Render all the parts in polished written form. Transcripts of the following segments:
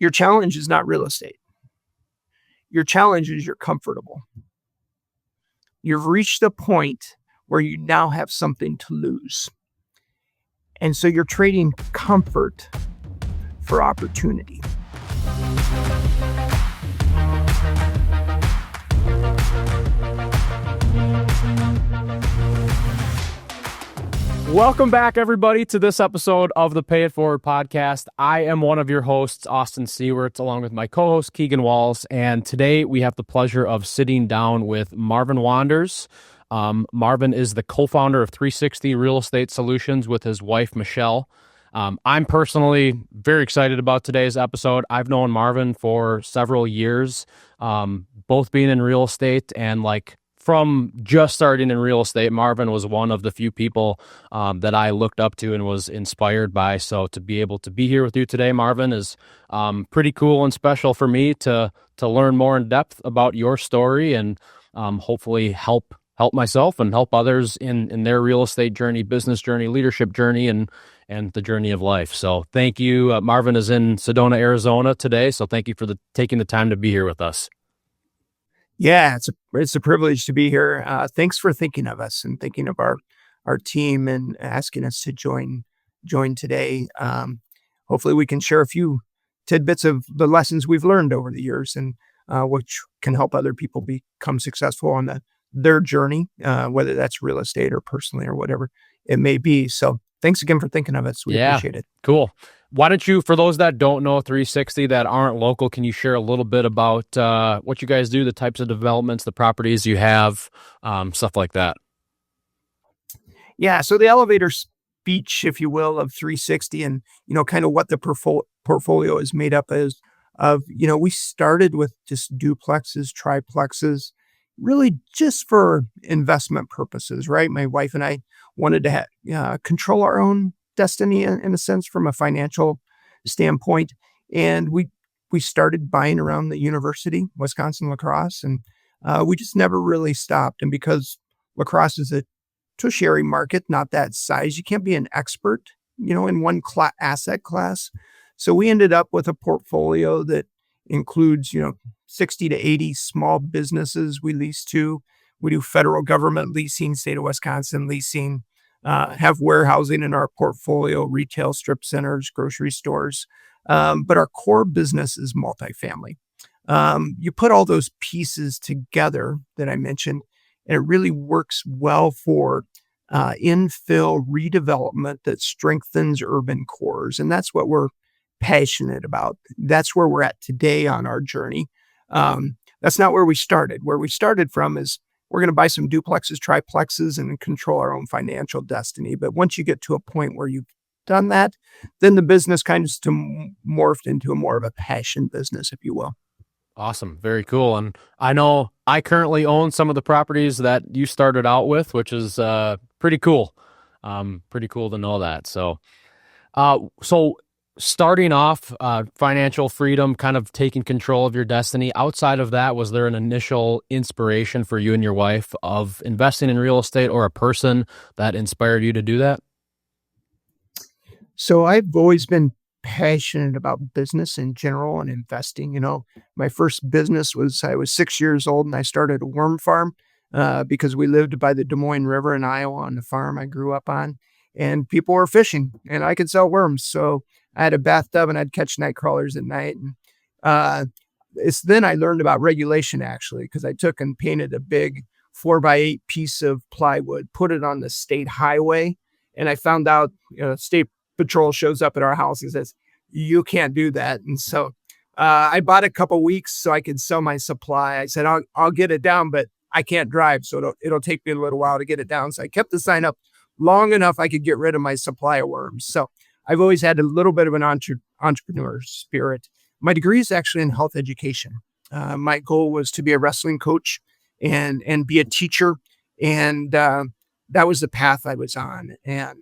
Your challenge is not real estate. Your challenge is you're comfortable. You've reached a point where you now have something to lose. And so you're trading comfort for opportunity. Welcome back, everybody, to this episode of the Pay It Forward podcast. I am one of your hosts, Austin Seward, along with my co-host, Keegan Walls. And today we have the pleasure of sitting down with Marvin Wanders. Marvin is the co-founder of 360 Real Estate Solutions with his wife, Michelle. I'm personally very excited about today's episode. I've known Marvin for several years, both being in real estate and from just starting in real estate. Marvin was one of the few people that I looked up to and was inspired by. So to be able to be here with you today, Marvin, is pretty cool and special for me to learn more in depth about your story and hopefully help myself and help others in their real estate journey, business journey, leadership journey, and the journey of life. So thank you. Marvin is in Sedona, Arizona today. So thank you for taking the time to be here with us. Yeah, it's a privilege to be here. Thanks for thinking of us and thinking of our team and asking us to join today. Hopefully we can share a few tidbits of the lessons we've learned over the years and which can help other people become successful on their journey, whether that's real estate or personally or whatever it may be. So thanks again for thinking of us. We appreciate it. Cool. Why don't you, for those that don't know 360 that aren't local, can you share a little bit about what you guys do, the types of developments, the properties you have, stuff like that? Yeah. So the elevator speech, if you will, of 360 and, kind of what the portfolio is made up of, we started with just duplexes, triplexes, really just for investment purposes, right? My wife and I wanted to control our own destiny in a sense from a financial standpoint. And we started buying around the university, Wisconsin La Crosse, and we just never really stopped. And because La Crosse is a tertiary market, not that size, you can't be an expert, in one asset class. So we ended up with a portfolio that includes, 60 to 80 small businesses we lease to. We do federal government leasing, state of Wisconsin leasing, have warehousing in our portfolio, retail strip centers, grocery stores. But our core business is multifamily. You put all those pieces together that I mentioned, and it really works well for infill redevelopment that strengthens urban cores. And that's what we're passionate about. That's where we're at today on our journey. That's not where we started. Where we started from is we're going to buy some duplexes, triplexes, and control our own financial destiny. But once you get to a point where you've done that, then the business kind of morphed into more of a passion business, if you will. Awesome. Very cool. And I know I currently own some of the properties that you started out with, which is pretty cool. Pretty cool to know that. So starting off, financial freedom, kind of taking control of your destiny. Outside of that, was there an initial inspiration for you and your wife of investing in real estate or a person that inspired you to do that? So I've always been passionate about business in general and investing. My first business I was 6 years old and I started a worm farm because we lived by the Des Moines River in Iowa on the farm I grew up on, and people were fishing and I could sell worms. So I had a bathtub and I'd catch night crawlers at night. And it's then I learned about regulation, actually, because I took and painted a big 4x8 piece of plywood, put it on the state highway. And I found out, state patrol shows up at our house and says, you can't do that. And so I bought a couple weeks so I could sell my supply. I said, I'll get it down, but I can't drive. So it'll take me a little while to get it down. So I kept the sign up long enough I could get rid of my supply of worms. So I've always had a little bit of an entrepreneur spirit. My degree is actually in health education. My goal was to be a wrestling coach and be a teacher. And that was the path I was on. And,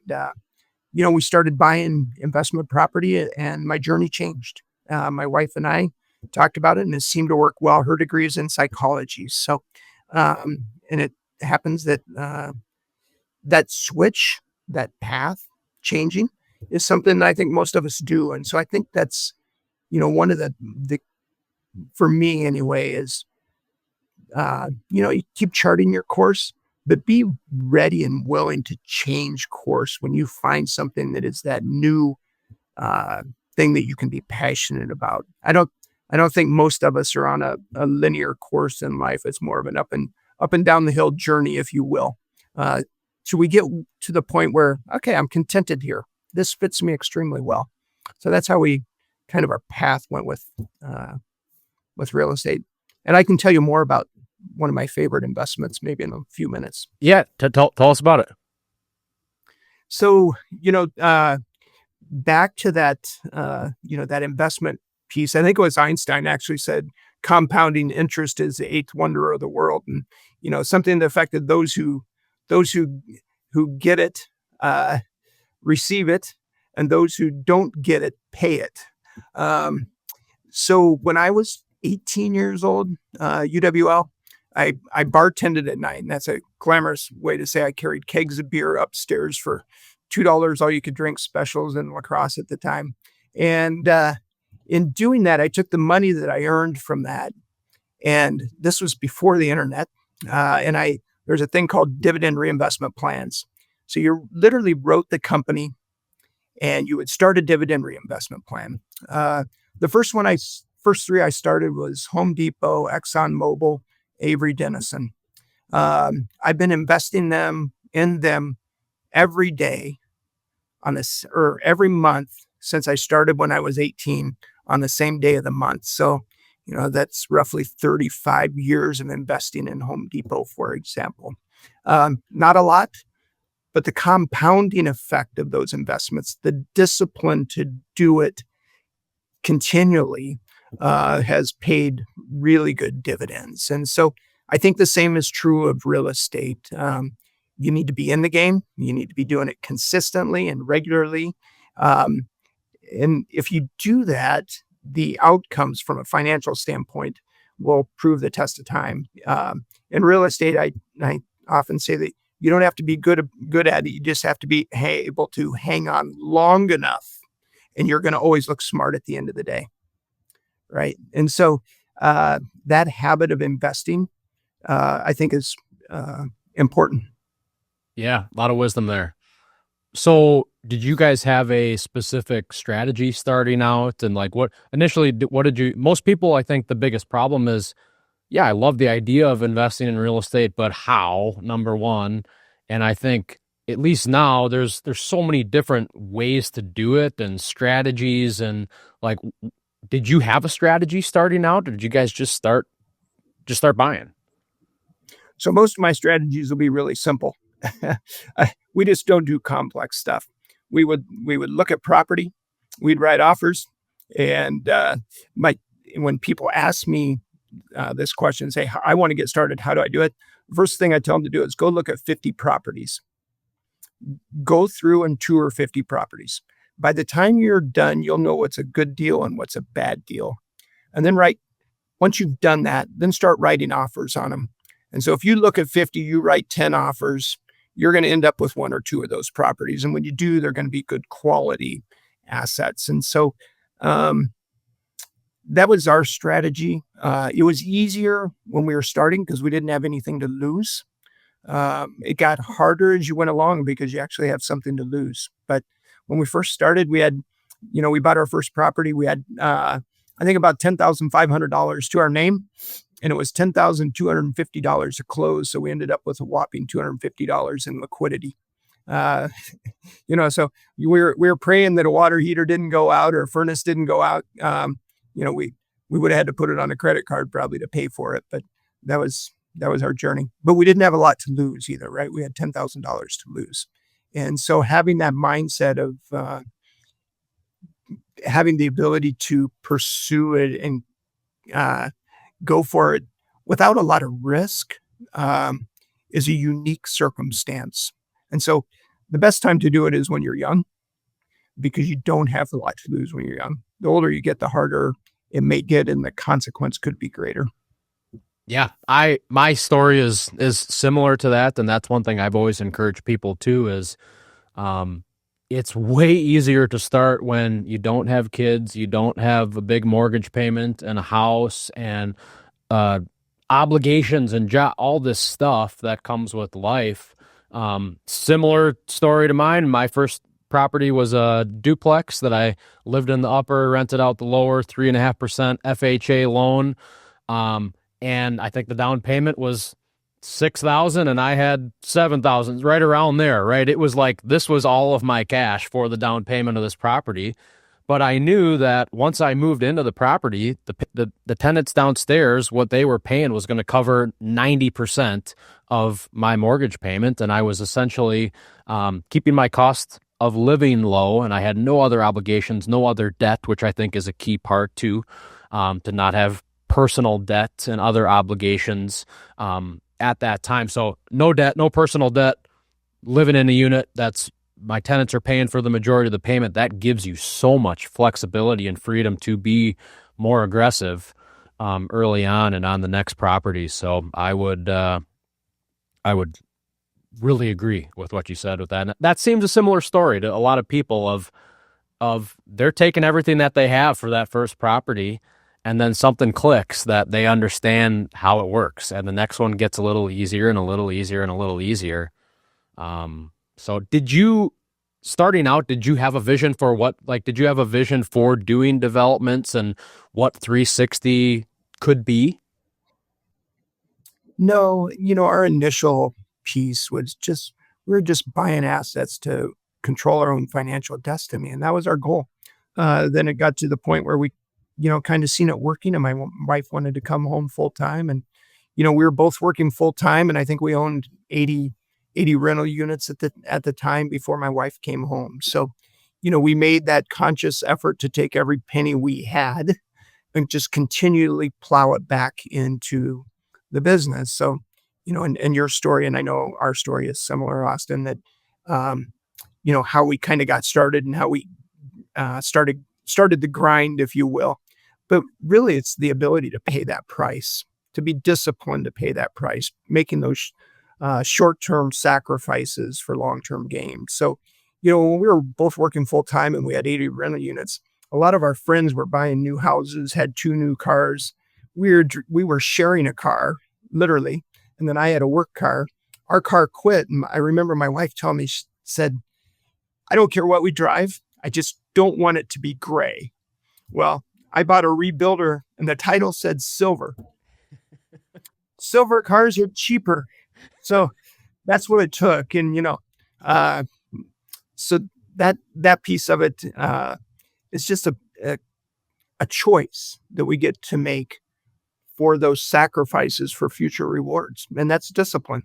we started buying investment property and my journey changed. My wife and I talked about it and it seemed to work well. Her degree is in psychology. So, and it happens that that switch, that path changing is something that I think most of us do. And so I think that's one of the for me anyway is, you keep charting your course, but be ready and willing to change course when you find something that is that new uh, thing that you can be passionate about. I don't think most of us are on a linear course in life. It's more of an up and down the hill journey, if you will. Uh, so we get to the point where, okay, I'm contented here. This fits me extremely well. So that's how we kind of our path went with real estate. And I can tell you more about one of my favorite investments maybe in a few minutes. Yeah, tell us about it. So, back to that, that investment piece, I think it was Einstein actually said compounding interest is the eighth wonder of the world. And, something that affected those who get it, receive it, and those who don't get it, pay it. So when I was 18 years old, UWL, I bartended at night, and that's a glamorous way to say I carried kegs of beer upstairs for $2 all you could drink specials in La Crosse at the time. And in doing that, I took the money that I earned from that, and this was before the internet. And there's a thing called dividend reinvestment plans. So you literally wrote the company, and you would start a dividend reinvestment plan. The first three I started was Home Depot, ExxonMobil, Avery Dennison. I've been investing in them every day or every month since I started when I was 18 on the same day of the month. So, that's roughly 35 years of investing in Home Depot, for example. Not a lot, but the compounding effect of those investments, the discipline to do it continually, has paid really good dividends. And so I think the same is true of real estate. You need to be in the game. You need to be doing it consistently and regularly. And if you do that, the outcomes from a financial standpoint will prove the test of time. In real estate, I often say that you don't have to be good at it. You just have to be able to hang on long enough, and you're going to always look smart at the end of the day. Right. And so that habit of investing, I think, is important. Yeah, a lot of wisdom there. So did you guys have a specific strategy starting out? And like what did you, most people, I think the biggest problem is, yeah, I love the idea of investing in real estate, but how, number one. And I think at least now there's so many different ways to do it and strategies. And like, did you have a strategy starting out, or did you guys just start buying? So most of my strategies will be really simple. We just don't do complex stuff. We would look at property, we'd write offers, and when people ask me this question, say, I want to get started, how do I do it? First thing I tell them to do is go look at 50 properties. Go through and tour 50 properties. By the time you're done, you'll know what's a good deal and what's a bad deal. And then once you've done that, then start writing offers on them. And so if you look at 50, you write 10 offers, you're going to end up with one or two of those properties. And when you do, they're going to be good quality assets. And so that was our strategy. It was easier when we were starting because we didn't have anything to lose. It got harder as you went along because you actually have something to lose. But when we first started, we bought our first property. We had, I think, about $10,500 to our name, and it was $10,250 to close. So we ended up with a whopping $250 in liquidity. So we were praying that a water heater didn't go out or a furnace didn't go out. We would have had to put it on a credit card probably to pay for it, but that was our journey. But we didn't have a lot to lose either, right? We had $10,000 to lose. And so having that mindset of having the ability to pursue it and go for it without a lot of risk is a unique circumstance. And so the best time to do it is when you're young, because you don't have a lot to lose when you're young. The older you get, the harder it may get, and the consequence could be greater. Yeah, my story is similar to that, and that's one thing I've always encouraged people to is, it's way easier to start when you don't have kids, you don't have a big mortgage payment and a house and uh, obligations and all this stuff that comes with life. Similar story to mine. My first property was a duplex that I lived in the upper, rented out the lower, 3.5% FHA loan. And I think the down payment was 6,000 and I had 7,000, right around there, right? It was like this was all of my cash for the down payment of this property. But I knew that once I moved into the property, the tenants downstairs, what they were paying was going to cover 90% of my mortgage payment. And I was essentially keeping my cost of living low, and I had no other obligations, no other debt, which I think is a key part too, to not have personal debt and other obligations at that time. So no debt, no personal debt, living in a unit that's my tenants are paying for the majority of the payment. That gives you so much flexibility and freedom to be more aggressive early on and on the next property. So I would really agree with what you said with that. And that seems a similar story to a lot of people of they're taking everything that they have for that first property, and then something clicks that they understand how it works, and the next one gets a little easier and a little easier and a little easier. So starting out, did you have a vision for did you have a vision for doing developments and what 360 could be? No, our initial piece was we were just buying assets to control our own financial destiny. And that was our goal. Then it got to the point where we, kind of seen it working, and my wife wanted to come home full time. And, we were both working full time, and I think we owned 80 rental units at the time before my wife came home. So, we made that conscious effort to take every penny we had and just continually plow it back into the business. So, and your story, and I know our story is similar, Austin, that, how we kind of got started and how we started the grind, if you will. But really, it's the ability to pay that price, to be disciplined to pay that price, making those short-term sacrifices for long-term gain. So, when we were both working full-time and we had 80 rental units, a lot of our friends were buying new houses, had 2 new cars. We were sharing a car, literally, and then I had a work car. Our car quit, and I remember my wife telling me, she said, "I don't care what we drive. I just don't want it to be gray." Well, I bought a rebuilder, and the title said silver. Silver cars are cheaper. So that's what it took. And, so that piece of it is just a choice that we get to make for those sacrifices for future rewards. And that's discipline.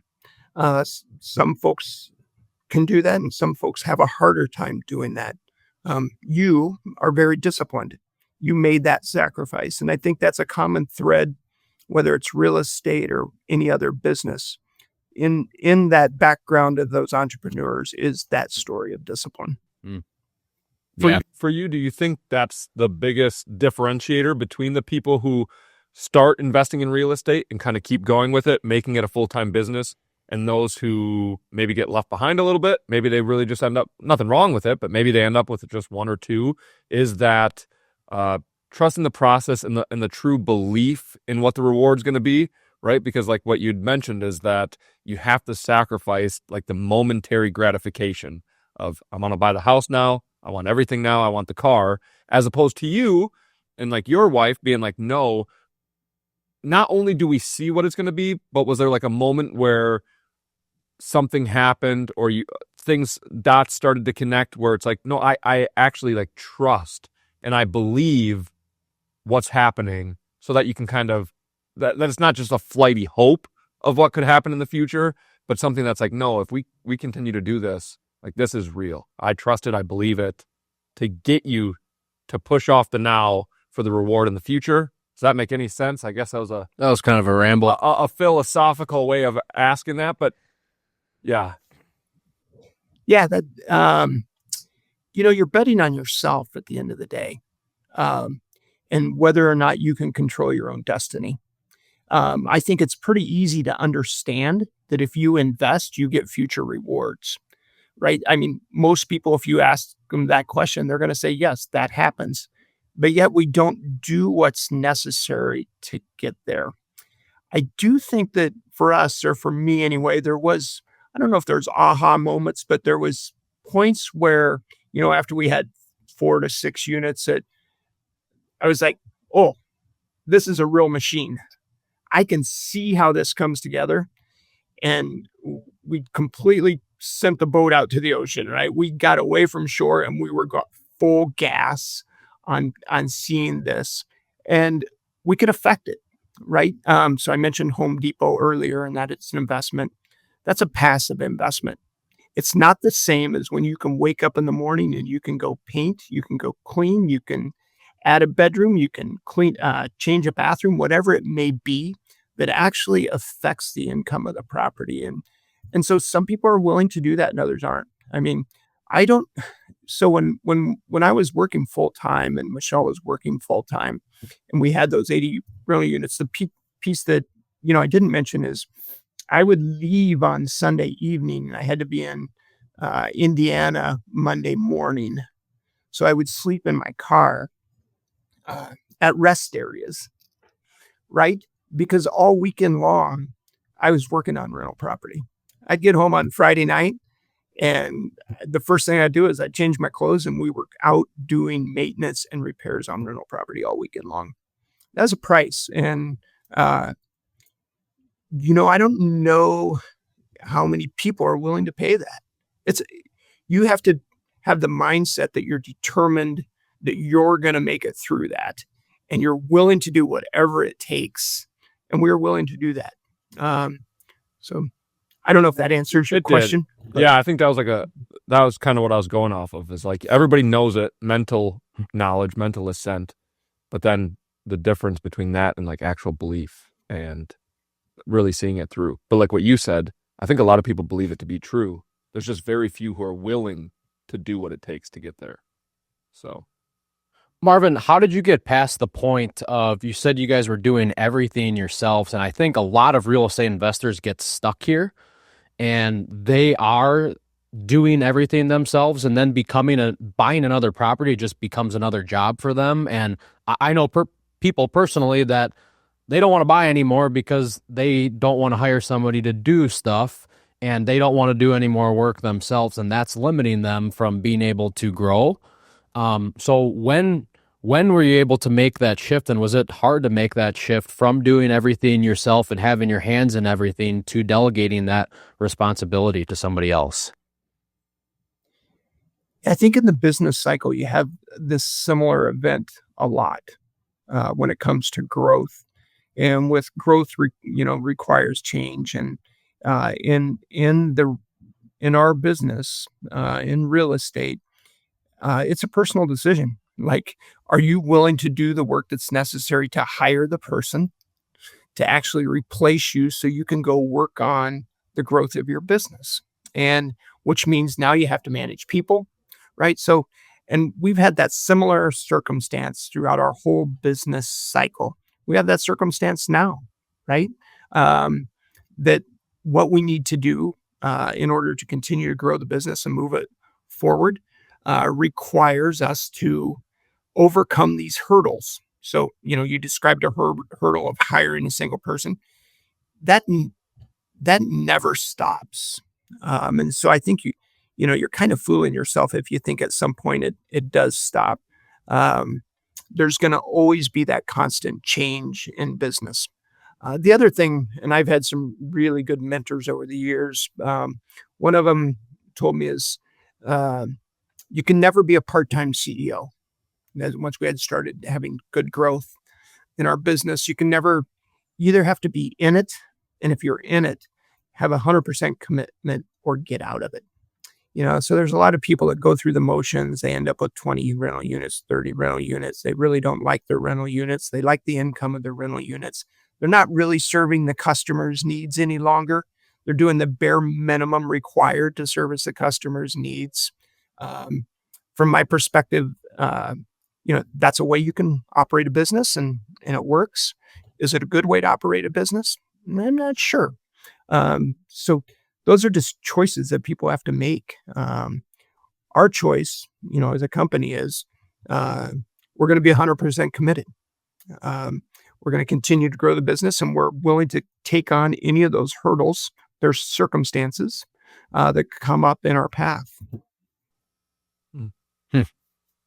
Some folks can do that, and some folks have a harder time doing that. You are very disciplined. You made that sacrifice. And I think that's a common thread, whether it's real estate or any other business. In that background of those entrepreneurs is that story of discipline. Mm. For you, do you think that's the biggest differentiator between the people who start investing in real estate and kind of keep going with it, making it a full-time business, and those who maybe get left behind a little bit? Maybe they really just end up, nothing wrong with it, but maybe they end up with just 1 or 2, is that trust in the process and the true belief in what the reward's going to be, right? Because like what you'd mentioned is that you have to sacrifice like the momentary gratification of, I'm going to buy the house now, I want everything now, I want the car, as opposed to you and like your wife being like, no, not only do we see what it's going to be, but was there like a moment where something happened or dots started to connect where it's like, no, I actually like trust and I believe what's happening, so that you can kind of, that it's not just a flighty hope of what could happen in the future, but something that's like, no, if we continue to do this, like this is real. I trust it. I believe it, to get you to push off the now for the reward in the future. Does that make any sense? I guess that was kind of a ramble. A philosophical way of asking that, but yeah. Yeah, that you're betting on yourself at the end of the day, and whether or not you can control your own destiny. I think it's pretty easy to understand that if you invest, you get future rewards. right? I mean, most people, if you ask them that question, they're going to say, yes, that happens. But yet we don't do what's necessary to get there. I do think that for us, or for me anyway, I don't know if there's aha moments, but there was points where, after we had 4 to 6 units that I was like, oh, this is a real machine. I can see how this comes together. And we completely sent the boat out to the ocean, right? We got away from shore and we were full gas on seeing this, and we could affect it, right? So I mentioned Home Depot earlier, and that it's an investment. That's a passive investment. It's not the same as when you can wake up in the morning and you can go paint, you can go clean, you can add a bedroom, you can change a bathroom, whatever it may be, that actually affects the income of the property. And so some people are willing to do that and others aren't. I mean, I don't. So when I was working full time and Michelle was working full time, and we had those 80 rental units, the piece that I didn't mention is I would leave on Sunday evening and I had to be in Indiana Monday morning. So I would sleep in my car at rest areas, right? Because all weekend long, I was working on rental property. I'd get home on Friday night, and the first thing I'd do is I'd change my clothes, and we were out doing maintenance and repairs on rental property all weekend long. That's a price. And, I don't know how many people are willing to pay that. You have to have the mindset that you're determined that you're going to make it through that, and you're willing to do whatever it takes. And we're willing to do that. So I don't know if that answers your question. Yeah, I think that was kind of what I was going off of, is like everybody knows it, mental knowledge, mental assent, but then the difference between that and like actual belief and really seeing it through. But like what you said, I think a lot of people believe it to be true. There's just very few who are willing to do what it takes to get there. So Marvin, how did you get past the point of, you said you guys were doing everything yourselves, and I think a lot of real estate investors get stuck here, and they are doing everything themselves, and then buying another property just becomes another job for them. And I know people personally that they don't want to buy anymore because they don't want to hire somebody to do stuff, and they don't want to do any more work themselves, and that's limiting them from being able to grow. So when were you able to make that shift, and was it hard to make that shift from doing everything yourself and having your hands in everything to delegating that responsibility to somebody else? I think in the business cycle, you have this similar event a lot when it comes to growth, and with growth, requires change. And in our business, in real estate, it's a personal decision. Like, are you willing to do the work that's necessary to hire the person to actually replace you so you can go work on the growth of your business? And which means now you have to manage people, right? So, and we've had that similar circumstance throughout our whole business cycle. We have that circumstance now, right? That what we need to do in order to continue to grow the business and move it forward requires us to overcome these hurdles. So, you described a hurdle of hiring a single person. That never stops. And so I think you're kind of fooling yourself if you think at some point it does stop. There's going to always be that constant change in business. The other thing, and I've had some really good mentors over the years. One of them told me is, you can never be a part-time CEO. Once we had started having good growth in our business, you either have to be in it, and if you're in it, have 100% commitment or get out of it. So there's a lot of people that go through the motions. They end up with 20 rental units, 30 rental units. They really don't like their rental units. They like the income of their rental units. They're not really serving the customer's needs any longer. They're doing the bare minimum required to service the customer's needs. From my perspective, that's a way you can operate a business, and it works. Is it a good way to operate a business? I'm not sure. So those are just choices that people have to make. Our choice, as a company is, we're going to be 100% committed. We're going to continue to grow the business, and we're willing to take on any of those hurdles. There's circumstances that come up in our path.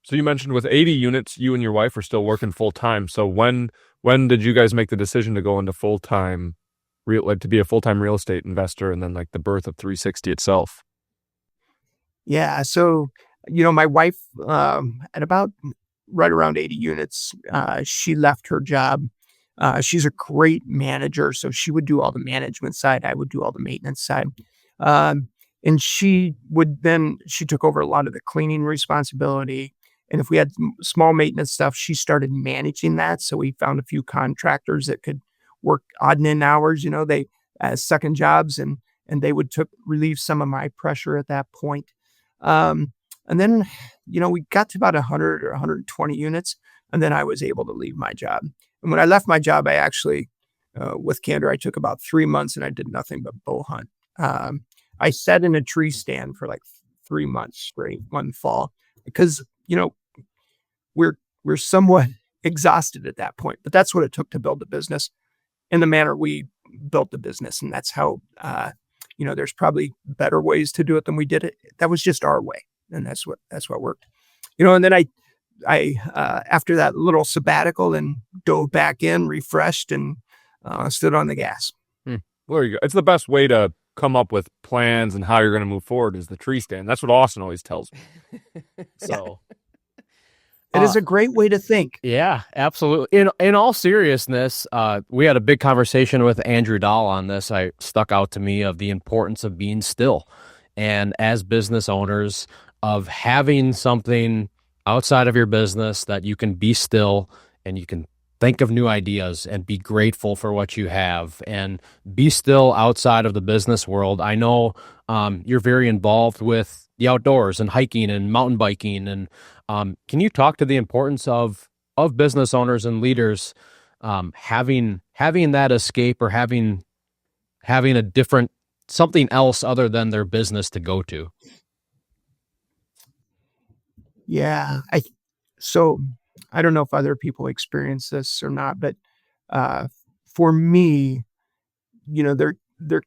So you mentioned with 80 units, you and your wife are still working full time. So when did you guys make the decision to go into full-time, to be a full-time real estate investor, and then like the birth of 360 itself? Yeah. So, my wife, at about right around 80 units, she left her job. She's a great manager. So she would do all the management side. I would do all the maintenance side. And she took over a lot of the cleaning responsibility. And if we had small maintenance stuff, she started managing that. So we found a few contractors that could work odd and end hours, they as second jobs, and they would relieve some of my pressure at that point. And then, we got to about 100 or 120 units, and then I was able to leave my job. And when I left my job, I actually, with candor, I took about 3 months and I did nothing but bow hunt. I sat in a tree stand for like 3 months straight one fall because, we're somewhat exhausted at that point, but that's what it took to build the business in the manner we built the business. And that's how, there's probably better ways to do it than we did it. That was just our way. And that's what worked, and then I after that little sabbatical, then dove back in, refreshed, and stood on the gas. Well, there you go. It's the best way to come up with plans and how you're going to move forward is the tree stand. That's what Austin always tells me. So it is a great way to think. Yeah, absolutely. In all seriousness, we had a big conversation with Andrew Dahl on this. I stuck out to me of the importance of being still, and as business owners, of having something outside of your business that you can be still and you can think of new ideas and be grateful for what you have and be still outside of the business world. I know you're very involved with the outdoors and hiking and mountain biking. And can you talk to the importance of business owners and leaders having that escape or having a different something else other than their business to go to? Yeah. So I don't know if other people experience this or not, but for me, there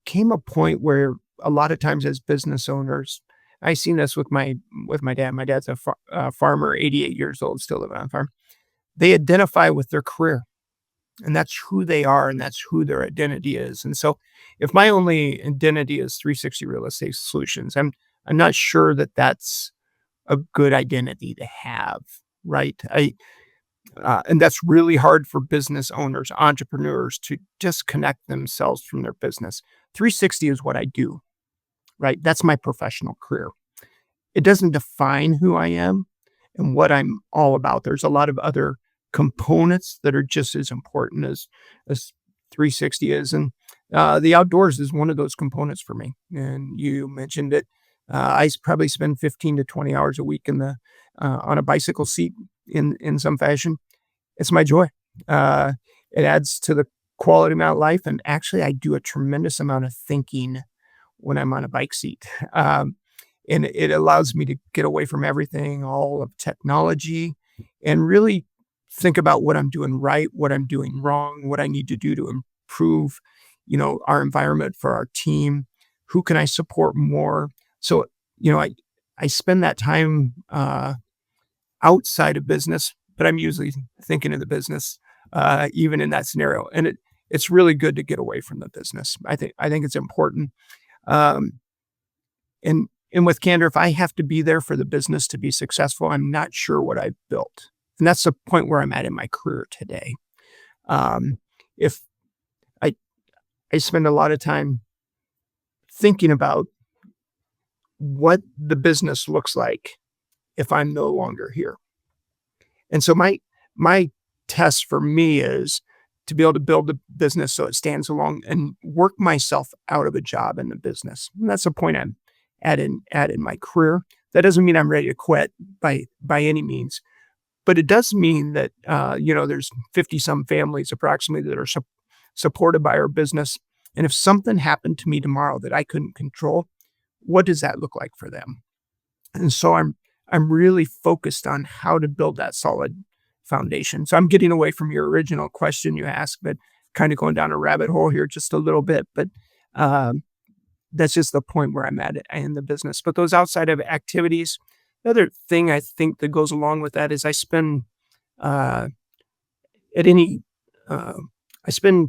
came a point where a lot of times as business owners, I seen this with my dad. My dad's a farmer, 88 years old, still living on a farm. They identify with their career, and that's who they are, and that's who their identity is. And so, if my only identity is 360 Real Estate Solutions, I'm not sure that that's a good identity to have, right? And that's really hard for business owners, entrepreneurs to disconnect themselves from their business. 360 is what I do, right? That's my professional career. It doesn't define who I am and what I'm all about. There's a lot of other components that are just as important as 360 is. And the outdoors is one of those components for me. And you mentioned it. I probably spend 15 to 20 hours a week on a bicycle seat in some fashion. It's my joy. It adds to the quality of my life. And actually, I do a tremendous amount of thinking when I'm on a bike seat. And it allows me to get away from everything, all of technology, and really think about what I'm doing right, what I'm doing wrong, what I need to do to improve, our environment for our team. Who can I support more? So, I spend that time outside of business, but I'm usually thinking of the business, even in that scenario. And it's really good to get away from the business. I think it's important. And with candor, if I have to be there for the business to be successful, I'm not sure what I've built. And that's the point where I'm at in my career today. If I spend a lot of time thinking about what the business looks like if I'm no longer here. And so my test for me is to be able to build a business so it stands alone and work myself out of a job in the business. And that's the point I'm at in my career. That doesn't mean I'm ready to quit by any means, but it does mean that, there's 50 some families approximately that are supported by our business. And if something happened to me tomorrow that I couldn't control, what does that look like for them? And so I'm really focused on how to build that solid foundation. So I'm getting away from your original question you asked, but kind of going down a rabbit hole here just a little bit. But that's just the point where I'm at in the business. But those outside of activities, the other thing I think that goes along with that is I spend I spend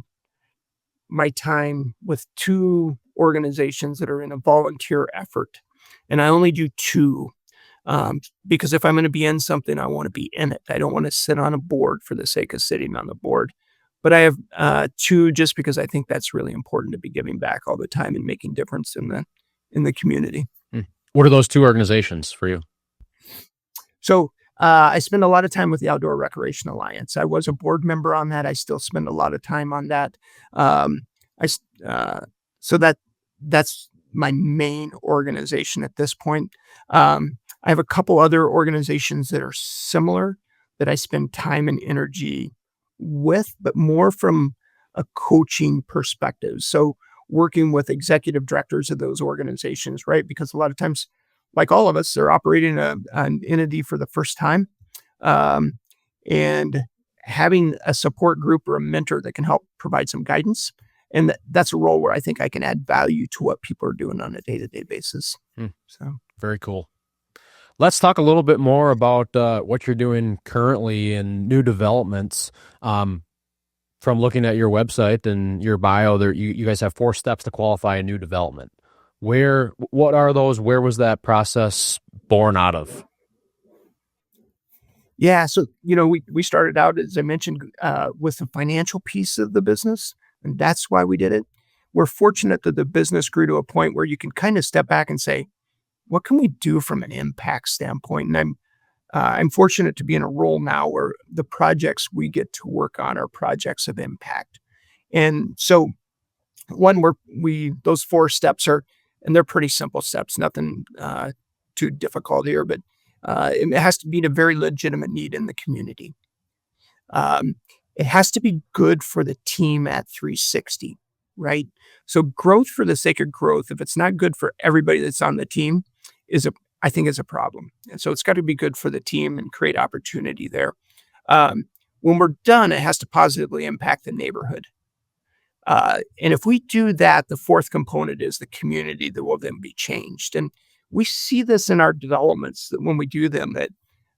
my time with 2 organizations that are in a volunteer effort, and I only do 2 because if I'm going to be in something, I want to be in it. I don't want to sit on a board for the sake of sitting on the board. But I have 2 just because I think that's really important to be giving back all the time and making difference in the community. What are those 2 organizations for you? So I spend a lot of time with the Outdoor Recreation Alliance. I was a board member on that. I still spend a lot of time on that. So that's my main organization at this point. I have a couple other organizations that are similar that I spend time and energy with, but more from a coaching perspective. So working with executive directors of those organizations, right? Because a lot of times, like all of us, they're operating an entity for the first time. And having a support group or a mentor that can help provide some guidance. And that's a role where I think I can add value to what people are doing on a day-to-day basis. So very cool. Let's talk a little bit more about what you're doing currently in new developments. From looking at your website and your bio, there you guys have 4 steps to qualify a new development. What are those? Where was that process born out of? Yeah, so we started out, as I mentioned, with the financial piece of the business, and that's why we did it. We're fortunate that the business grew to a point where you can kind of step back and say, what can we do from an impact standpoint? And I'm fortunate to be in a role now where the projects we get to work on are projects of impact. And so those 4 steps are, and they're pretty simple steps, nothing too difficult here, but it has to meet a very legitimate need in the community. It has to be good for the team at 360, right? So growth for the sake of growth, if it's not good for everybody that's on the team, I think is a problem. And so it's got to be good for the team and create opportunity there. When we're done, it has to positively impact the neighborhood. And if we do that, the 4th component is the community that will then be changed. And we see this in our developments that when we do them, that,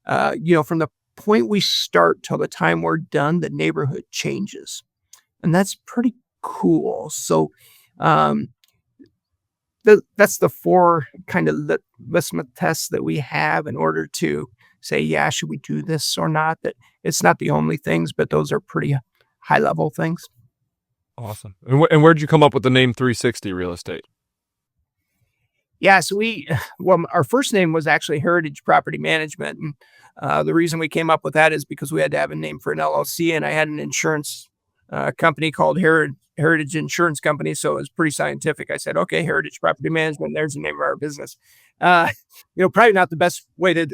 from the point we start till the time we're done, the neighborhood changes. And that's pretty cool. So that's the 4 kind of litmus tests that we have in order to say, yeah, should we do this or not? That it's not the only things, but those are pretty high level things. Awesome. And where'd you come up with the name 360 Real Estate? Yeah, so our first name was actually Heritage Property Management. And the reason we came up with that is because we had to have a name for an LLC, and I had an insurance company called Heritage Insurance Company. So it was pretty scientific. I said, okay, Heritage Property Management, there's the name of our business. Probably not the best way to,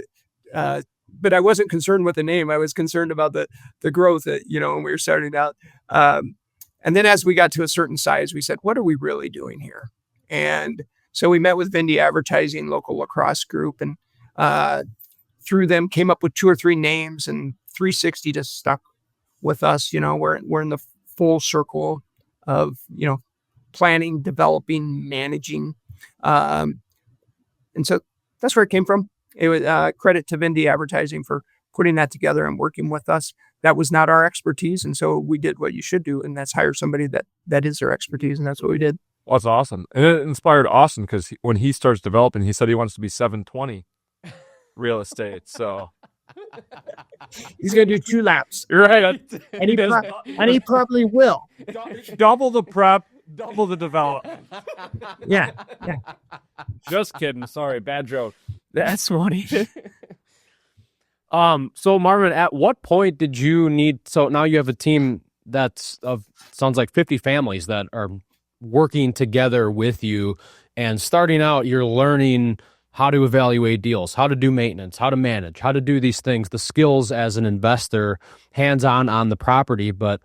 but I wasn't concerned with the name. I was concerned about the growth that, when we were starting out. And then as we got to a certain size, we said, what are we really doing here? And so we met with Vindy Advertising, local lacrosse group, and through them came up with 2 or 3 names, and 360 just stuck with us. We're in the full circle of, planning, developing, managing. And so that's where it came from. It was credit to Vindy Advertising for putting that together and working with us. That was not our expertise. And so we did what you should do, and that's hire somebody that is their expertise. And that's what we did. Well, that's awesome. And it inspired Austin because when he starts developing, he said he wants to be 720 real estate. So he's going to do 2 laps. You're right. And he probably will. Double the prep, double the development. Yeah. Just kidding. Sorry. Bad joke. That's funny. So Marvin, at what point did you need, so now you have a team sounds like 50 families that are working together with you, and starting out, you're learning how to evaluate deals, how to do maintenance, how to manage, how to do these things, the skills as an investor, hands-on on the property. But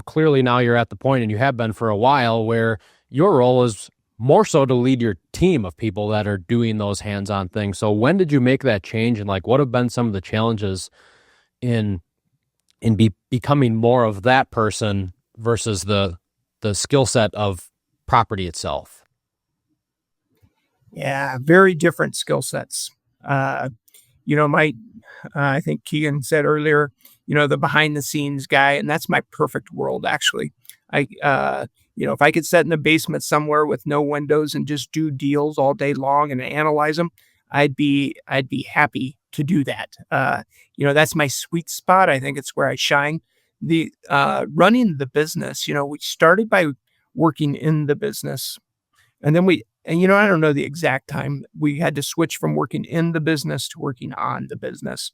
clearly now you're at the point, and you have been for a while, where your role is more so to lead your team of people that are doing those hands-on things. So when did you make that change, and like what have been some of the challenges in becoming more of that person versus the skill set of property itself? Yeah, very different skill sets. I think Keegan said earlier, the behind the scenes guy, and that's my perfect world, actually. If I could sit in the basement somewhere with no windows and just do deals all day long and analyze them, I'd be happy to do that. That's my sweet spot. I think it's where I shine. The running the business, we started by working in the business, and then I don't know the exact time we had to switch from working in the business to working on the business.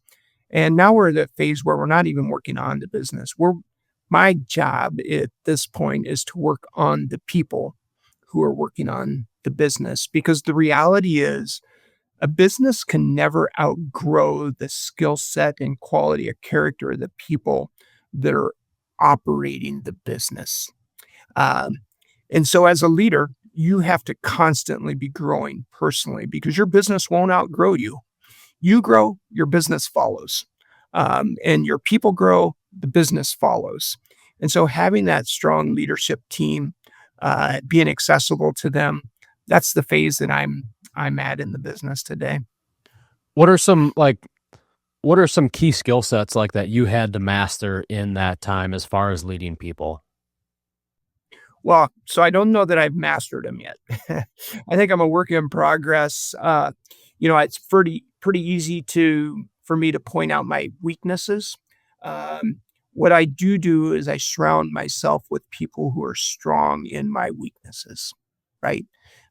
And now we're at the phase where we're not even working on the business. My job at this point is to work on the people who are working on the business, because the reality is a business can never outgrow the skill set and quality of character of the people that are operating the business. And so as a leader, you have to constantly be growing personally, because your business won't outgrow you. You grow, your business follows. And your people grow, the business follows. And so having that strong leadership team, being accessible to them, that's the phase that I'm at in the business today. What are some key skill sets like that you had to master in that time as far as leading people? Well, so I don't know that I've mastered them yet. I think I'm a work in progress. It's pretty easy for me to point out my weaknesses. What I do is I surround myself with people who are strong in my weaknesses, right?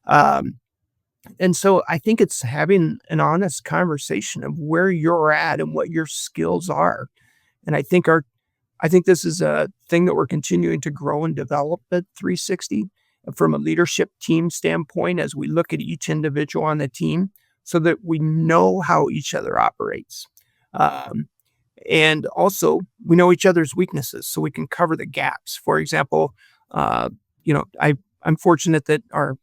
And so I think it's having an honest conversation of where you're at and what your skills are. And I think this is a thing that we're continuing to grow and develop at 360 from a leadership team standpoint, as we look at each individual on the team so that we know how each other operates. And also we know each other's weaknesses so we can cover the gaps. For example, I'm fortunate that our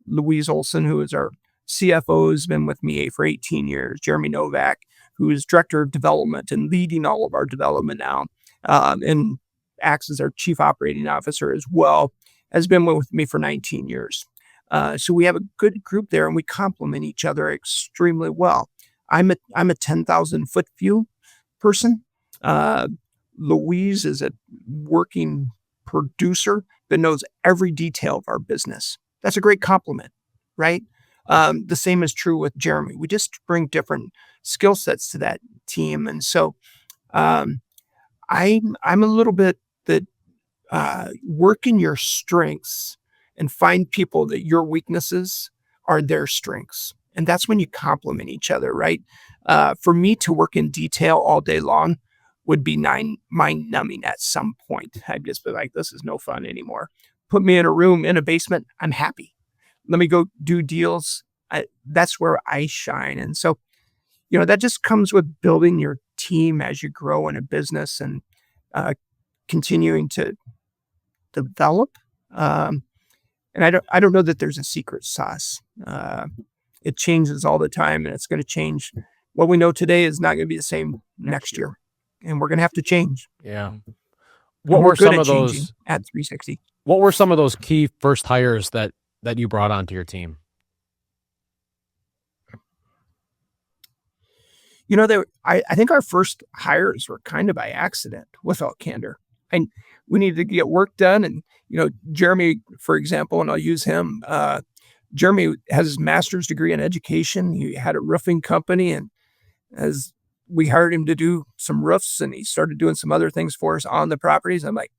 Louise Olson, who is our CFO, has been with me for 18 years. Jeremy Novak, who is director of development and leading all of our development now, and acts as our chief operating officer as well, has been with me for 19 years. So we have a good group there, and we complement each other extremely well. I'm a 10,000 foot view person. Louise is a working producer that knows every detail of our business. That's a great compliment, right? The same is true with Jeremy. We just bring different skill sets to that team. And so I'm a little bit that work in your strengths and find people that your weaknesses are their strengths. And that's when you complement each other, right? For me to work in detail all day long would be mind-numbing at some point. I'd just be like, this is no fun anymore. Put me in a room, in a basement, I'm happy. Let me go do deals. That's where I shine. And so, that just comes with building your team as you grow in a business and continuing to develop. And I don't know that there's a secret sauce. It changes all the time, and it's going to change. What we know today is not going to be the same next year, and we're going to have to change. Yeah. What were some of those at 360? What were some of those key first hires that you brought onto your team? I think our first hires were kind of by accident, without candor. And we needed to get work done. And, Jeremy, for example, and I'll use him, Jeremy has his master's degree in education. He had a roofing company, and as we hired him to do some roofs, and he started doing some other things for us on the properties. I'm like,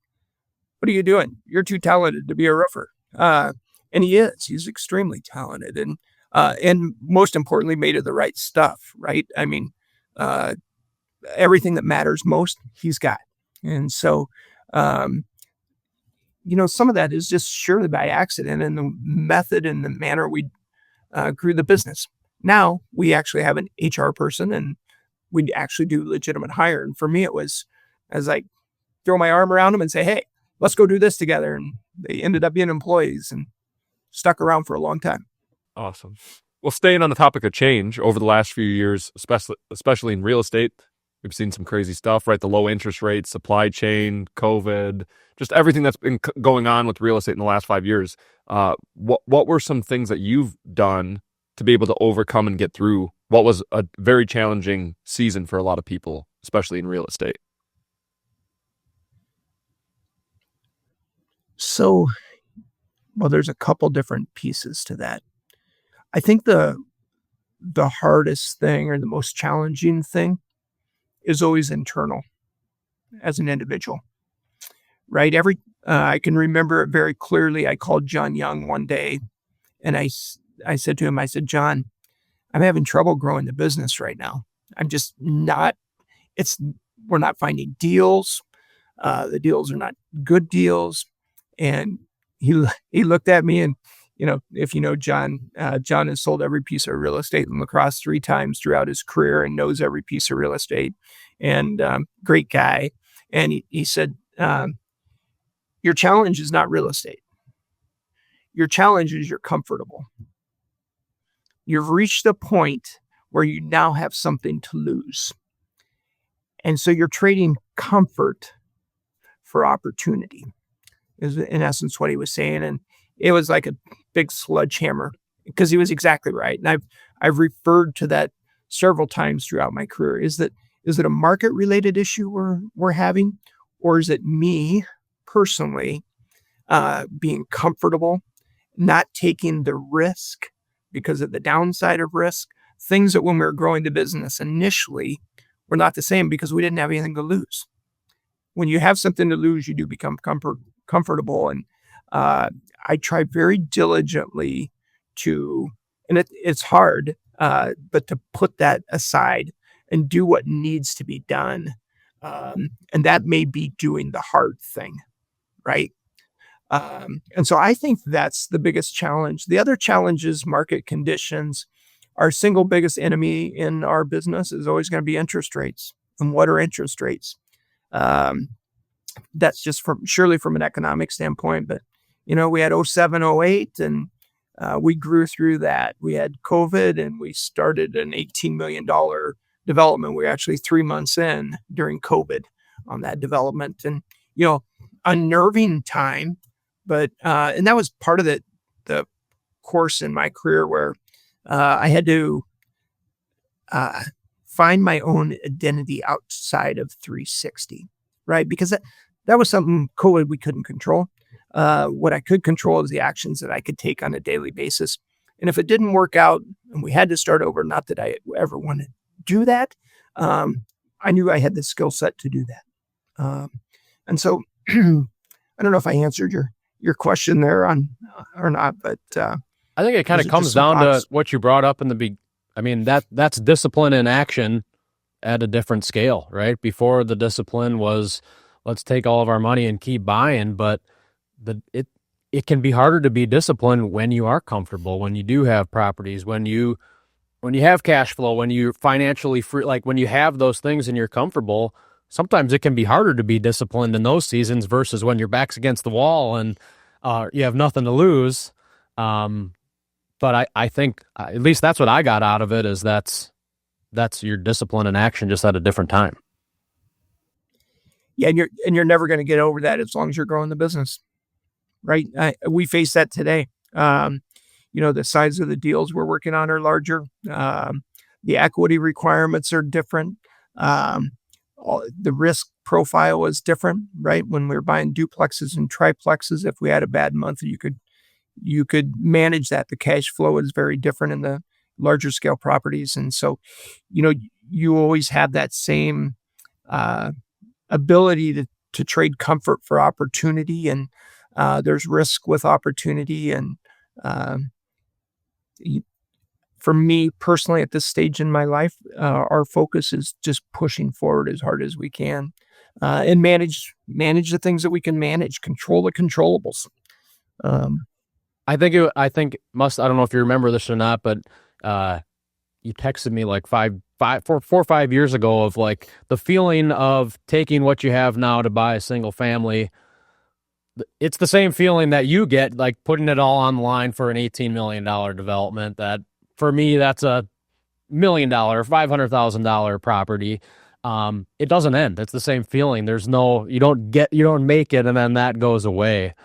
what are you doing? You're too talented to be a roofer. And he is. He's extremely talented, and most importantly, made of the right stuff, right? I mean, everything that matters most, he's got. And so, some of that is just surely by accident, and the method and the manner we grew the business. Now we actually have an HR person, and we actually do legitimate hire. And for me, it was as I throw my arm around them and say, hey, let's go do this together. And they ended up being employees and stuck around for a long time. Awesome. Well, staying on the topic of change over the last few years, especially in real estate, we've seen some crazy stuff, right? The low interest rates, supply chain, COVID, just everything that's been going on with real estate in the last 5 years. What were some things that you've done to be able to overcome and get through what was a very challenging season for a lot of people, especially in real estate? So, well, there's a couple different pieces to that. I think the hardest thing or the most challenging thing is always internal as an individual, right? I can remember it very clearly. I called John Young one day and I said to him, I said, John, I'm having trouble growing the business right now. I'm just not, we're not finding deals. The deals are not good deals. And he looked at me and, if you know John, John has sold every piece of real estate in La Crosse 3 times throughout his career and knows every piece of real estate, and great guy. And he said, your challenge is not real estate. Your challenge is you're comfortable. You've reached a point where you now have something to lose. And so you're trading comfort for opportunity, is in essence what he was saying. And it was like a big sledgehammer because he was exactly right. And I've referred to that several times throughout my career. Is it a market related issue we're having, or is it me personally being comfortable, not taking the risk because of the downside of risk, things that when we were growing the business initially were not the same because we didn't have anything to lose. When you have something to lose, you do become comfortable. And I try very diligently and it's hard, but to put that aside and do what needs to be done. And that may be doing the hard thing, right? And so I think that's the biggest challenge. The other challenge is market conditions. Our single biggest enemy in our business is always going to be interest rates. And what are interest rates? That's just surely from an economic standpoint, but we had 07, 08, and we grew through that. We had COVID and we started an $18 million development. We were actually 3 months in during COVID on that development, and, unnerving time, but, and that was part of the course in my career where, I had to, find my own identity outside of 360, right? Because that was something COVID we couldn't control. What I could control is the actions that I could take on a daily basis. And if it didn't work out and we had to start over, not that I ever wanted to do that, I knew I had the skill set to do that. And so I don't know if I answered your question there or not, but I think it kind of comes down to what you brought up in the that's discipline in action at a different scale, right? Before, the discipline was, let's take all of our money and keep buying, but it can be harder to be disciplined when you are comfortable, when you do have properties, when you have cash flow, when you're financially free, like when you have those things and you're comfortable. Sometimes it can be harder to be disciplined in those seasons versus when your back's against the wall and you have nothing to lose. But I think at least that's what I got out of it, is that's your discipline in action, just at a different time. Yeah, and you're never going to get over that as long as you're growing the business, right? We face that today. The size of the deals we're working on are larger. The equity requirements are different. The risk profile is different, right? When we were buying duplexes and triplexes, if we had a bad month, you could manage that. The cash flow is very different in the larger scale properties. And so, you always have that same ability to trade comfort for opportunity. And there's risk with opportunity. And for me personally, at this stage in my life, our focus is just pushing forward as hard as we can, and manage the things that we can manage, control the controllables. I don't know if you remember this or not, but you texted me like 4 or 5 years ago of like the feeling of taking what you have now to buy a single family. It's the same feeling that you get like putting it all on the line for an $18 million development. That for me, that's a $1 million, $500,000 property. It doesn't end. It's the same feeling. There's no, you don't make it, and then that goes away.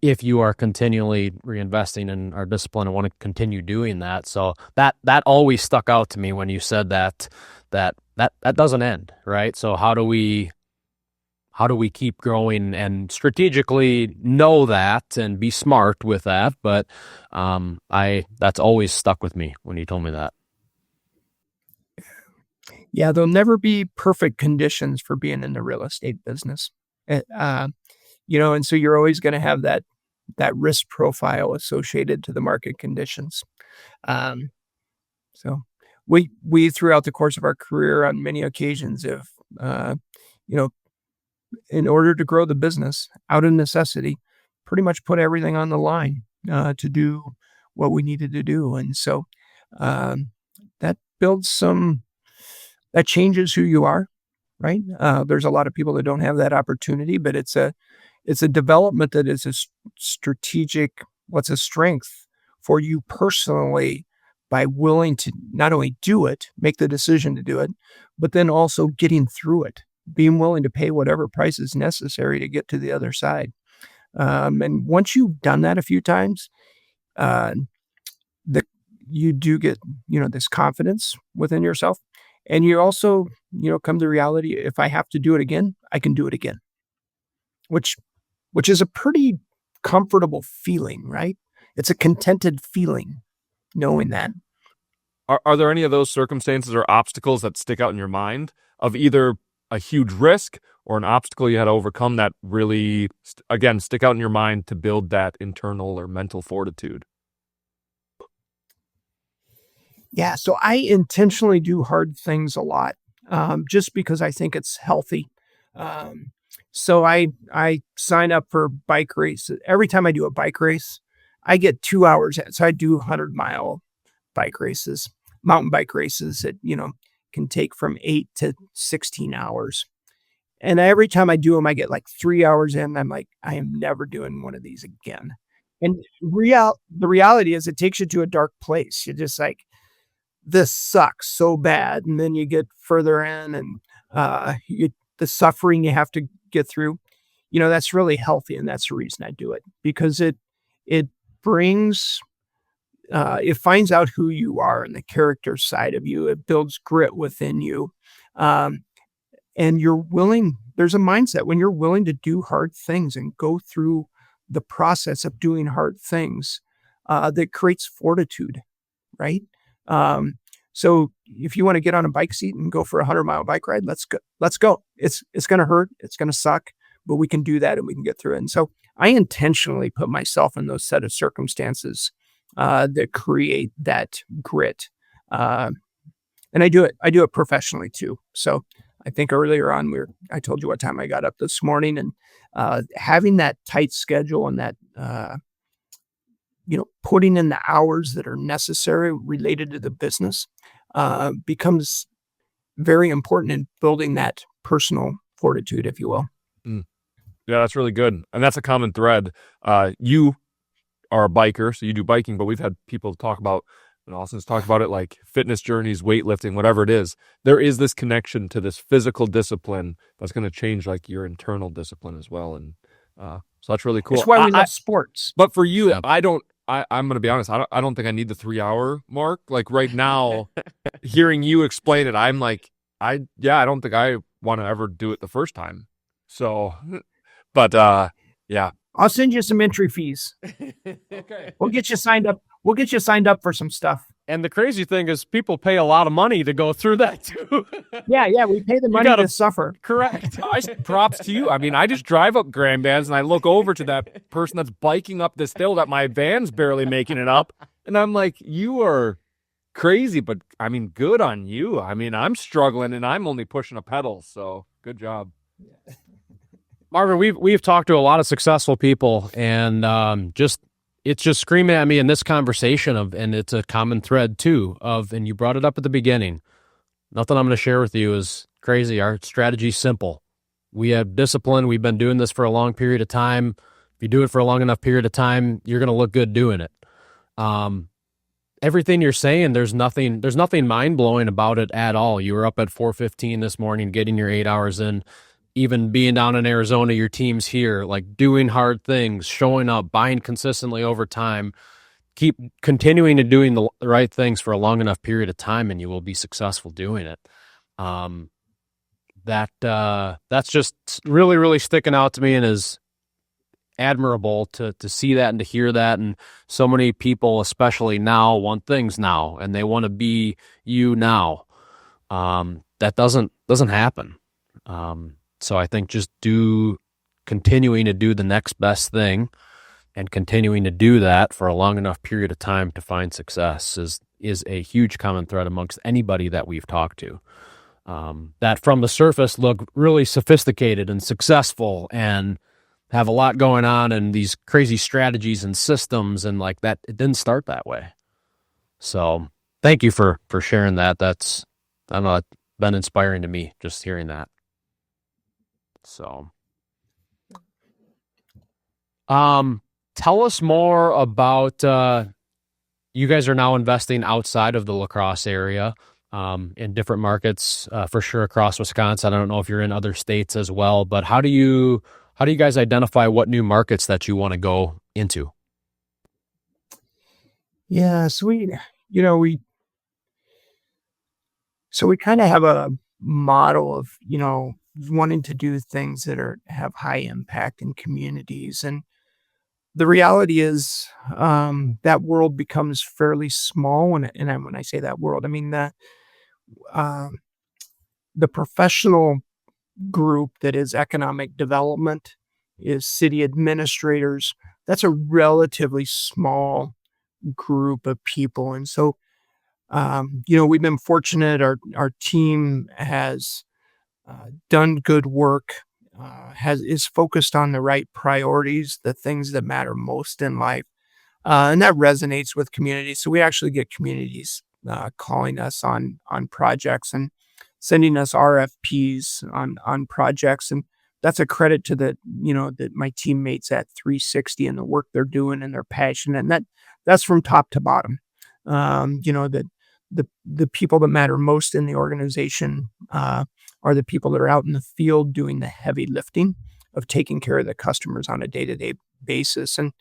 If you are continually reinvesting and are disciplined and want to continue doing that. So that always stuck out to me when you said that doesn't end, right? So how do we keep growing and strategically know that and be smart with that? But that's always stuck with me when you told me that. Yeah, there'll never be perfect conditions for being in the real estate business. And so you're always going to have that risk profile associated to the market conditions. So we throughout the course of our career on many occasions have, in order to grow the business out of necessity, pretty much put everything on the line to do what we needed to do. And so that changes who you are, right? There's a lot of people that don't have that opportunity, but it's a development that is a strategic, what's a strength for you personally by willing to not only do it, make the decision to do it, but then also getting through it, being willing to pay whatever price is necessary to get to the other side. And once you've done that a few times, you do get, this confidence within yourself. And you also, come to reality, if I have to do it again, I can do it again, which is a pretty comfortable feeling, right? It's a contented feeling knowing that. Are there any of those circumstances or obstacles that stick out in your mind of either a huge risk or an obstacle you had to overcome that really, again, stick out in your mind to build that internal or mental fortitude? Yeah, so I intentionally do hard things a lot, just because I think it's healthy. So I sign up for bike races. Every time I do a bike race, I get 2 hours. So I do 100-mile bike races, mountain bike races that, can take from 8 to 16 hours. And every time I do them, I get like 3 hours in. I'm like, I am never doing one of these again. And the reality is it takes you to a dark place. You're just like, this sucks so bad. And then you get further in and the suffering you have to get through, that's really healthy. And that's the reason I do it, because it brings, it finds out who you are and the character side of you. It builds grit within you. And you're willing, there's a mindset when you're willing to do hard things and go through the process of doing hard things, that creates fortitude, right? So if you want to get on a bike seat and go for a 100-mile bike ride, let's go. It's going to hurt. It's going to suck, but we can do that and we can get through it. And so I intentionally put myself in those set of circumstances, that create that grit. And I do it professionally too. So I think earlier on I told you what time I got up this morning, and, having that tight schedule and that, putting in the hours that are necessary related to the business, becomes very important in building that personal fortitude, if you will. Yeah, that's really good. And that's a common thread. You are a biker, so you do biking, but we've had people talk about, and Austin's talked about it, like fitness journeys, weightlifting, whatever it is. There is this connection to this physical discipline that's going to change like your internal discipline as well. And so that's really cool. That's why we love sports. But for you, yeah. I'm going to be honest. I don't think I need the 3-hour mark. Like right now, hearing you explain it, I'm like, I don't think I want to ever do it the first time. So, but yeah. I'll send you some entry fees. Okay. We'll get you signed up. We'll get you signed up for some stuff. And the crazy thing is people pay a lot of money to go through that too. Yeah. We pay the money to suffer. Correct. Props to you. I mean, I just drive up Grand Bands and I look over to that person that's biking up this hill that my van's barely making it up. And I'm like, you are crazy, but I mean, good on you. I mean, I'm struggling and I'm only pushing a pedal. So good job. Marvin, we've talked to a lot of successful people, and just it's just screaming at me in this conversation and it's a common thread too and you brought it up at the beginning. Nothing I'm going to share with you is crazy. Our strategy's simple. We have discipline. We've been doing this for a long period of time. If you do it for a long enough period of time, you're going to look good doing it. Everything you're saying, there's nothing mind blowing about it at all. You were up at 4:15 this morning, getting your 8 hours in, even being down in Arizona, your team's here, like doing hard things, showing up, buying consistently over time, keep continuing to doing the right things for a long enough period of time, and you will be successful doing it. That's just really, really sticking out to me and is admirable to see that and to hear that. And so many people, especially now, want things now, and they want to be you now. That doesn't happen. So I think just continuing to do the next best thing and continuing to do that for a long enough period of time to find success is a huge common thread amongst anybody that we've talked to. That from the surface look really sophisticated and successful and have a lot going on and these crazy strategies and systems and like that. It didn't start that way. So thank you for sharing that. That's, I don't know, it's been inspiring to me just hearing that. So, tell us more about, you guys are now investing outside of the La Crosse area, in different markets, for sure across Wisconsin. I don't know if you're in other states as well, but how do you guys identify what new markets that you want to go into? Yeah, so we kind of have a model of, wanting to do things that have high impact in communities. And the reality is, that world becomes fairly small. When I say that world, I mean the professional group that is economic development, is city administrators. That's a relatively small group of people. And so, we've been fortunate. Our team has done good work, is focused on the right priorities, the things that matter most in life. And that resonates with communities. So we actually get communities calling us on projects and sending us RFPs on projects. And that's a credit to that my teammates at 360 and the work they're doing and their passion. And that's from top to bottom. That the people that matter most in the organization are the people that are out in the field doing the heavy lifting of taking care of the customers on a day-to-day basis. And,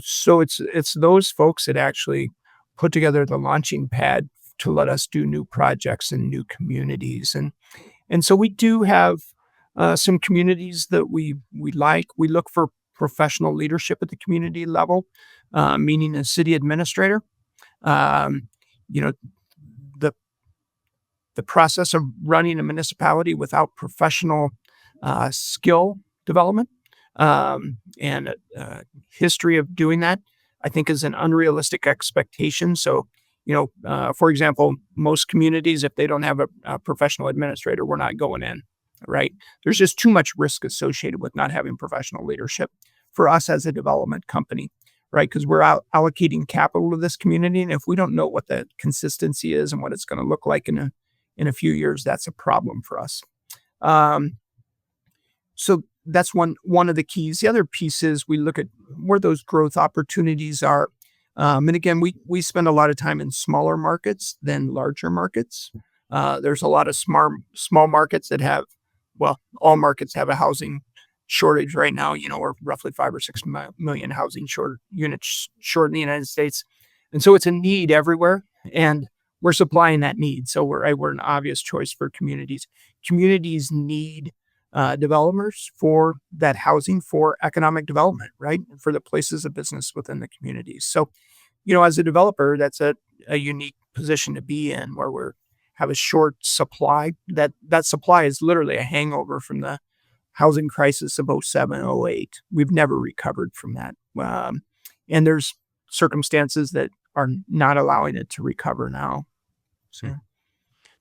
so it's those folks that actually put together the launching pad to let us do new projects in new communities. And so we do have some communities that we like. We look for professional leadership at the community level, meaning a city administrator. The process of running a municipality without professional skill development and history of doing that, I think, is an unrealistic expectation. So, for example, most communities, if they don't have a professional administrator, we're not going in, right? There's just too much risk associated with not having professional leadership for us as a development company, right? Because we're allocating capital to this community. And if we don't know what the consistency is and what it's going to look like in a few years, that's a problem for us. So that's one of the keys. The other piece is we look at where those growth opportunities are. And again, we spend a lot of time in smaller markets than larger markets. There's a lot of small markets that all markets have a housing shortage right now. We're roughly 5 or 6 million housing units short in the United States. And so it's a need everywhere. And we're supplying that need. So we're an obvious choice for communities. Communities need developers for that housing, for economic development, right? For the places of business within the communities. So, as a developer, that's a unique position to be in, where we have a short supply. That supply is literally a hangover from the housing crisis of 07, 08. We've never recovered from that. And there's circumstances that are not allowing it to recover now. So,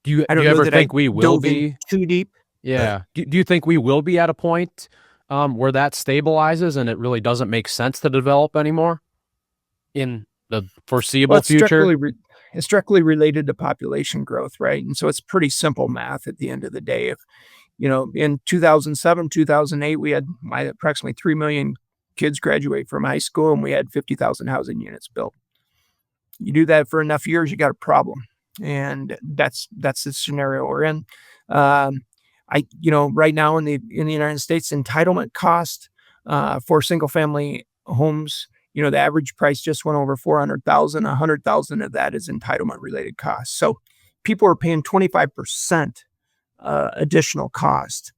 do you ever think we will be too deep? Yeah. Do you think we will be at a point where that stabilizes and it really doesn't make sense to develop anymore? in the Well, foreseeable it's future? it's directly related to population growth, right? And so it's pretty simple math at the end of the day. If, in 2007, 2008, we had approximately 3 million kids graduate from high school and we had 50,000 housing units built. You do that for enough years, you got a problem. And that's the scenario we're in. Um, right now in the United States, entitlement cost for single family homes, the average price just went over 400,000. 100,000 of that is entitlement related costs. So people are paying 25% additional cost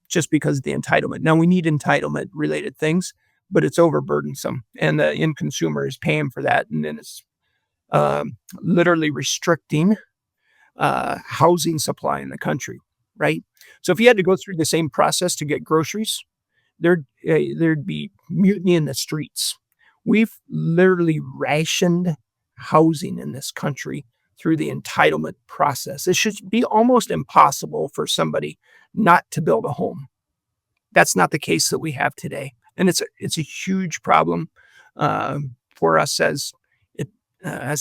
just because of the entitlement. Now we need entitlement related things, but it's overburdensome, and the end consumer is paying for that, and then it's literally restricting housing supply in the country, right? So if you had to go through the same process to get groceries, there'd be mutiny in the streets. We've literally rationed housing in this country through the entitlement process. It should be almost impossible for somebody not to build a home. That's not the case that we have today, and it's a huge problem for us as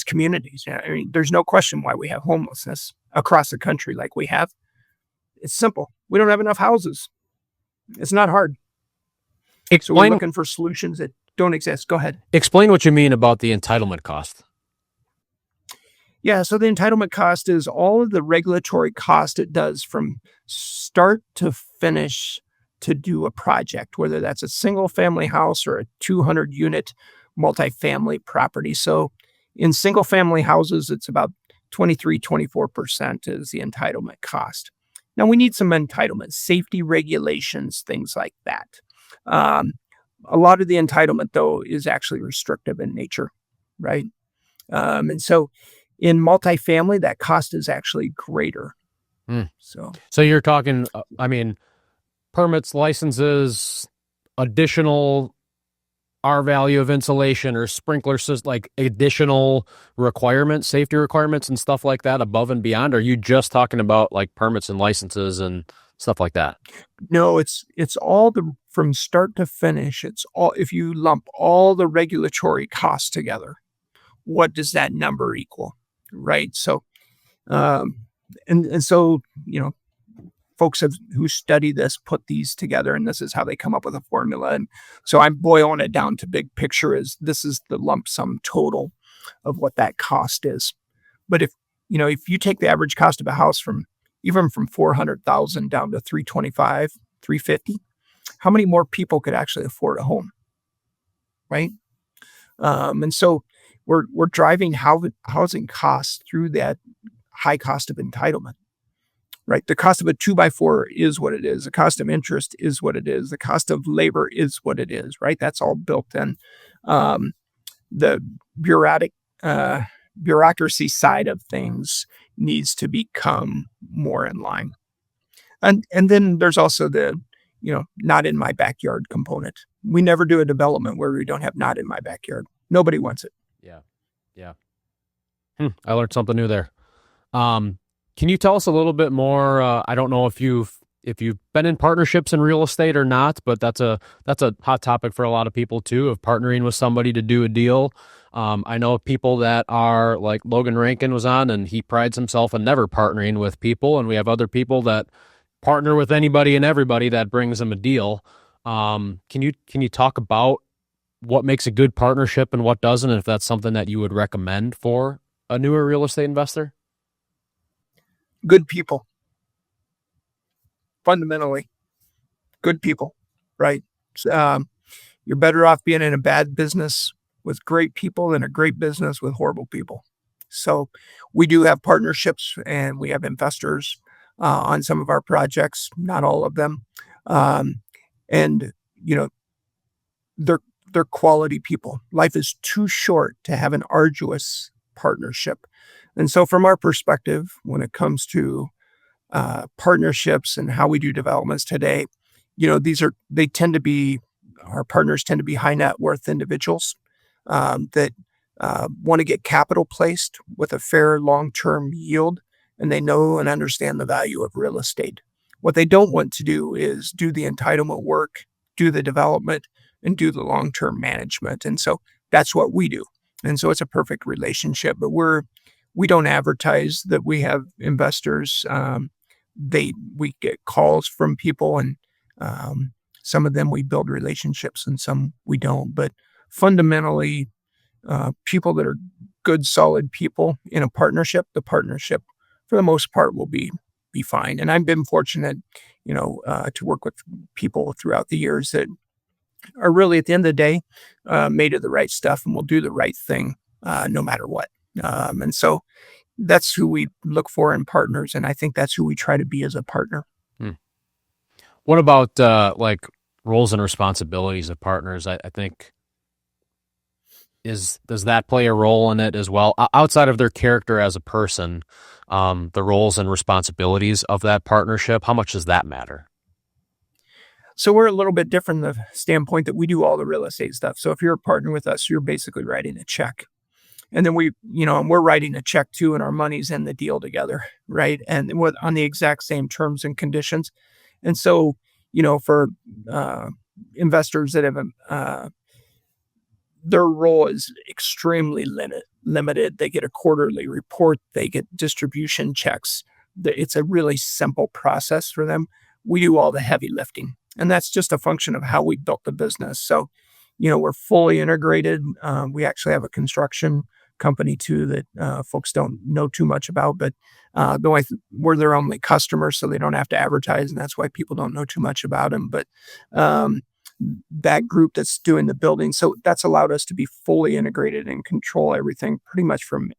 communities. I mean, there's no question why we have homelessness across the country like we have. It's simple. We don't have enough houses. It's not hard. So we're looking for solutions that don't exist. Go ahead. Explain what you mean about the entitlement cost. Yeah, so the entitlement cost is all of the regulatory cost it does from start to finish to do a project, whether that's a single family house or a 200 unit multifamily property. So in single family houses, it's about 24% is the entitlement cost. Now we need some entitlements, safety regulations, things like that. A lot of the entitlement, though, is actually restrictive in nature, right? And so in multifamily, that cost is actually greater. So you're talking, permits, licenses, additional R value of insulation or sprinkler system, like additional requirements, safety requirements and stuff like that above and beyond? Or are you just talking about like permits and licenses and stuff like that? No, it's all from start to finish. It's all, if you lump all the regulatory costs together, what does that number equal? Right. So, and so, folks who study this put these together, and this is how they come up with a formula. And so I'm boiling it down to big picture this is the lump sum total of what that cost is. But if you take the average cost of a house from 400,000 down to 325, 350, how many more people could actually afford a home? Right. And so we're driving housing costs through that high cost of entitlement. Right. The cost of a 2x4 is what it is. The cost of interest is what it is. The cost of labor is what it is. Right. That's all built in. The bureaucracy side of things needs to become more in line. And then there's also the, not in my backyard component. We never do a development where we don't have not in my backyard. Nobody wants it. Yeah. I learned something new there. Can you tell us a little bit more? I don't know if you've been in partnerships in real estate or not, but that's a hot topic for a lot of people too, of partnering with somebody to do a deal. I know people that are like Logan Rankin was on, and he prides himself in never partnering with people. And we have other people that partner with anybody and everybody that brings them a deal. Can you talk about what makes a good partnership and what doesn't, and if that's something that you would recommend for a newer real estate investor? Good people. Fundamentally, good people, right? You're better off being in a bad business with great people than a great business with horrible people. So we do have partnerships and we have investors on some of our projects, not all of them. And, they're quality people. Life is too short to have an arduous partnership. And so from our perspective, when it comes to partnerships and how we do developments today, our partners tend to be high net worth individuals that want to get capital placed with a fair long-term yield, and they know and understand the value of real estate. What they don't want to do is do the entitlement work, do the development, and do the long-term management. And so that's what we do. And so it's a perfect relationship, but we don't advertise that we have investors. We get calls from people, and some of them we build relationships and some we don't. But fundamentally, people that are good, solid people in a partnership, the partnership for the most part will be fine. And I've been fortunate, to work with people throughout the years that are really, at the end of the day, made of the right stuff and will do the right thing no matter what. And so that's who we look for in partners, and I think that's who we try to be as a partner. What about like roles and responsibilities of partners? I think does that play a role in it as well, outside of their character as a person? The roles and responsibilities of that partnership, how much does that matter? So we're a little bit different in the standpoint that we do all the real estate stuff. So if you're a partner with us, you're basically writing a check. And then we're writing a check too, and our money's in the deal together, right? And on the exact same terms and conditions. And so, for investors that have their role is extremely limited. They get a quarterly report. They get distribution checks. It's a really simple process for them. We do all the heavy lifting, and that's just a function of how we built the business. So, we're fully integrated. We actually have a construction company too that folks don't know too much about, but we're their only customer, so they don't have to advertise, and that's why people don't know too much about them. But that group that's doing the building, so that's allowed us to be fully integrated and control everything pretty much from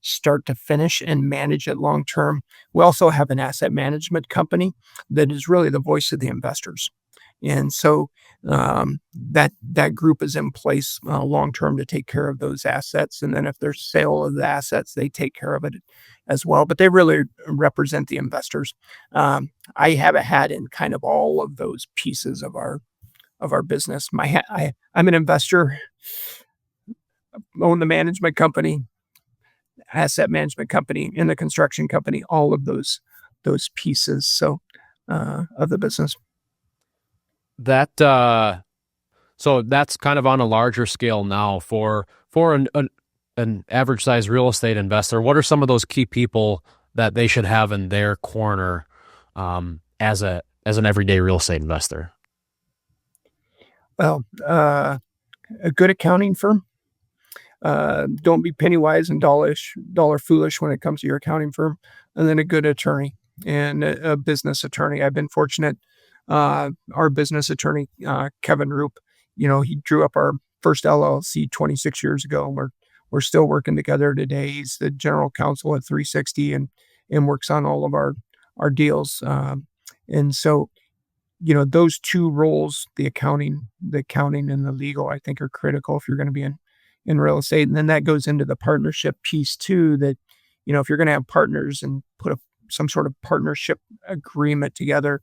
start to finish and manage it long term. We also have an asset management company that is really the voice of the investors. And so that group is in place long term to take care of those assets. And then if there's sale of the assets, they take care of it as well. But they really represent the investors. I have a hat in kind of all of those pieces of our business. I'm an investor, own the management company, asset management company, in the construction company, all of those pieces of the business. That so that's kind of on a larger scale now for an average size real estate investor. What are some of those key people that they should have in their corner as an everyday real estate investor? Well, a good accounting firm. Don't be penny wise and dollar foolish when it comes to your accounting firm. And then a good attorney and a business attorney. I've been fortunate. Our business attorney, Kevin Roop, he drew up our first LLC 26 years ago, and we're still working together today. He's the general counsel at 360 and works on all of our deals. And so, those two roles, the accounting and the legal, I think are critical if you're going to be in real estate. And then that goes into the partnership piece too, that, if you're going to have partners and put some sort of partnership agreement together,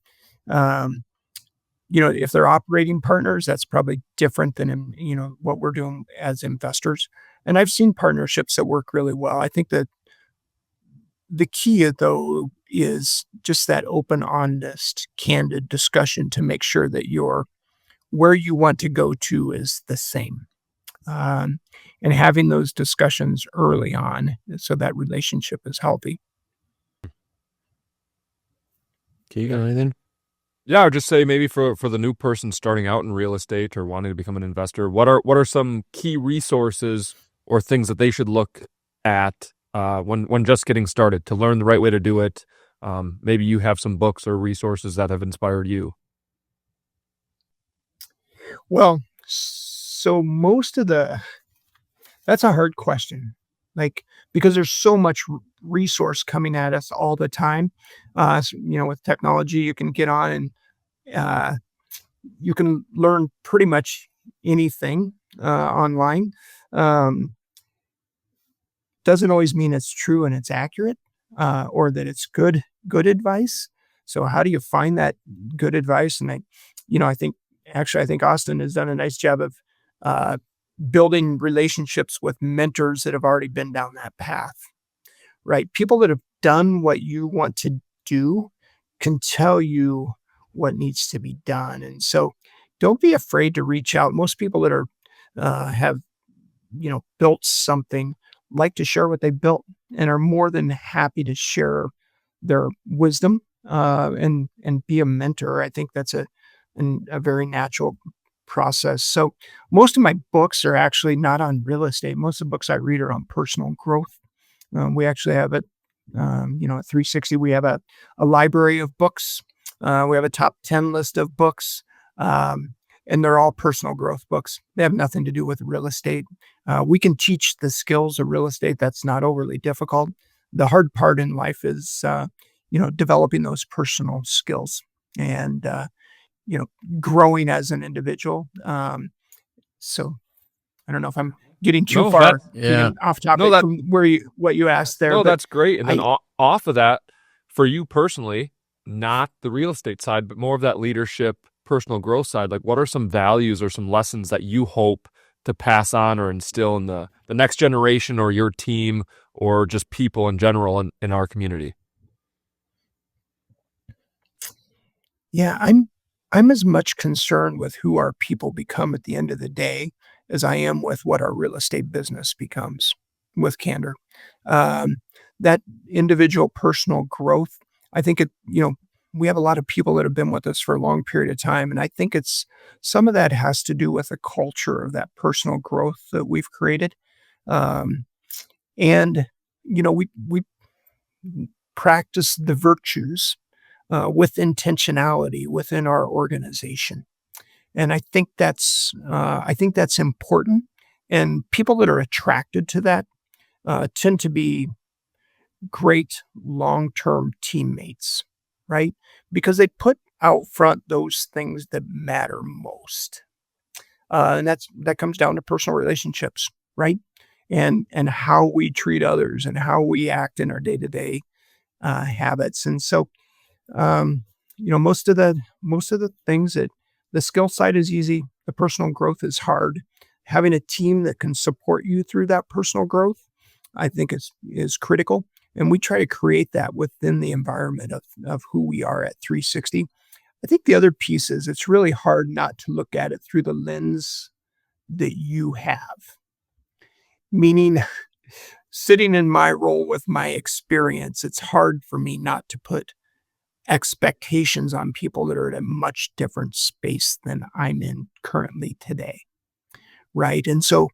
if they're operating partners, that's probably different than, what we're doing as investors. And I've seen partnerships that work really well. I think that the key, though, is just that open, honest, candid discussion to make sure that where you want to go to is the same. And having those discussions early on so that relationship is healthy. Okay, you got anything? Yeah, I would just say maybe for the new person starting out in real estate or wanting to become an investor, what are some key resources or things that they should look at when just getting started to learn the right way to do it? Maybe you have some books or resources that have inspired you. Well, so that's a hard question. Because there's so much resource coming at us all the time. With technology, you can get on and you can learn pretty much anything online. Doesn't always mean it's true and it's accurate, or that it's good advice. So how do you find that good advice? And I think Austin has done a nice job of building relationships with mentors that have already been down that path, right? People that have done what you want to do can tell you what needs to be done. And so don't be afraid to reach out. Most people that have built something, like to share what they built and are more than happy to share their wisdom and be a mentor. I think that's a very natural process. So most of my books are actually not on real estate. Most of the books I read are on personal growth. We actually have at 360, we have a library of books. We have a top 10 list of books, and they're all personal growth books. They have nothing to do with real estate. We can teach the skills of real estate. That's not overly difficult. The hard part in life is, developing those personal skills and, growing as an individual. So I don't know if I'm getting too far off topic from what you asked there. No, but that's great. And then off of that, for you personally, not the real estate side, but more of that leadership, personal growth side, like what are some values or some lessons that you hope to pass on or instill in the next generation or your team or just people in general in our community? Yeah, I'm as much concerned with who our people become at the end of the day as I am with what our real estate business becomes, with candor. That individual personal growth, I think we have a lot of people that have been with us for a long period of time. And I think some of that has to do with the culture of that personal growth that we've created. And we practice the virtues with intentionality within our organization. And I think that's important. And people that are attracted to that tend to be great long-term teammates, right? Because they put out front those things that matter most. And that comes down to personal relationships, right? And how we treat others and how we act in our day-to-day habits. And so, most of the things that the skill side is easy, the personal growth is hard. Having a team that can support you through that personal growth, I think is critical. And we try to create that within the environment of who we are at 360. I think the other piece is it's really hard not to look at it through the lens that you have. Meaning, sitting in my role with my experience, it's hard for me not to put expectations on people that are at a much different space than I'm in currently today, right? And so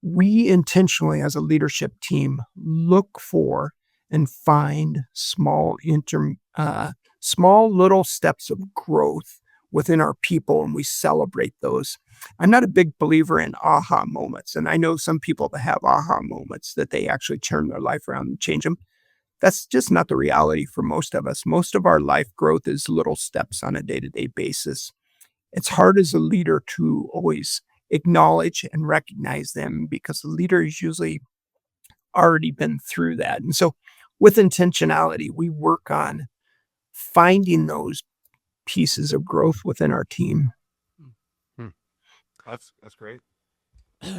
we intentionally, as a leadership team, look for and find small little steps of growth within our people, and we celebrate those. I'm not a big believer in aha moments, and I know some people that have aha moments that they actually turn their life around and change them. That's just not the reality for most of us. Most of our life growth is little steps on a day-to-day basis. It's hard as a leader to always acknowledge and recognize them because the leader has usually already been through that. And so with intentionality, we work on finding those pieces of growth within our team. That's great.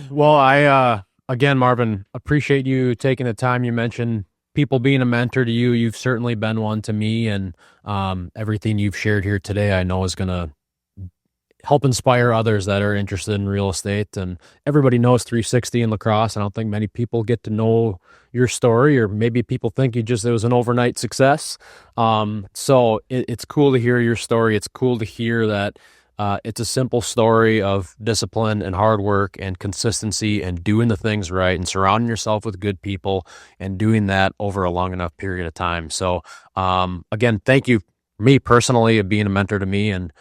Well, I again, Marvin, appreciate you taking the time. You mentioned people being a mentor to you. You've certainly been one to me, and everything you've shared here today, I know is going to help inspire others that are interested in real estate. And everybody knows 360 in La Crosse. I don't think many people get to know your story, or maybe people think it was an overnight success. So it's cool to hear your story. It's cool to hear that it's a simple story of discipline and hard work and consistency and doing the things right and surrounding yourself with good people and doing that over a long enough period of time. So, again, thank you, me personally, of being a mentor to me and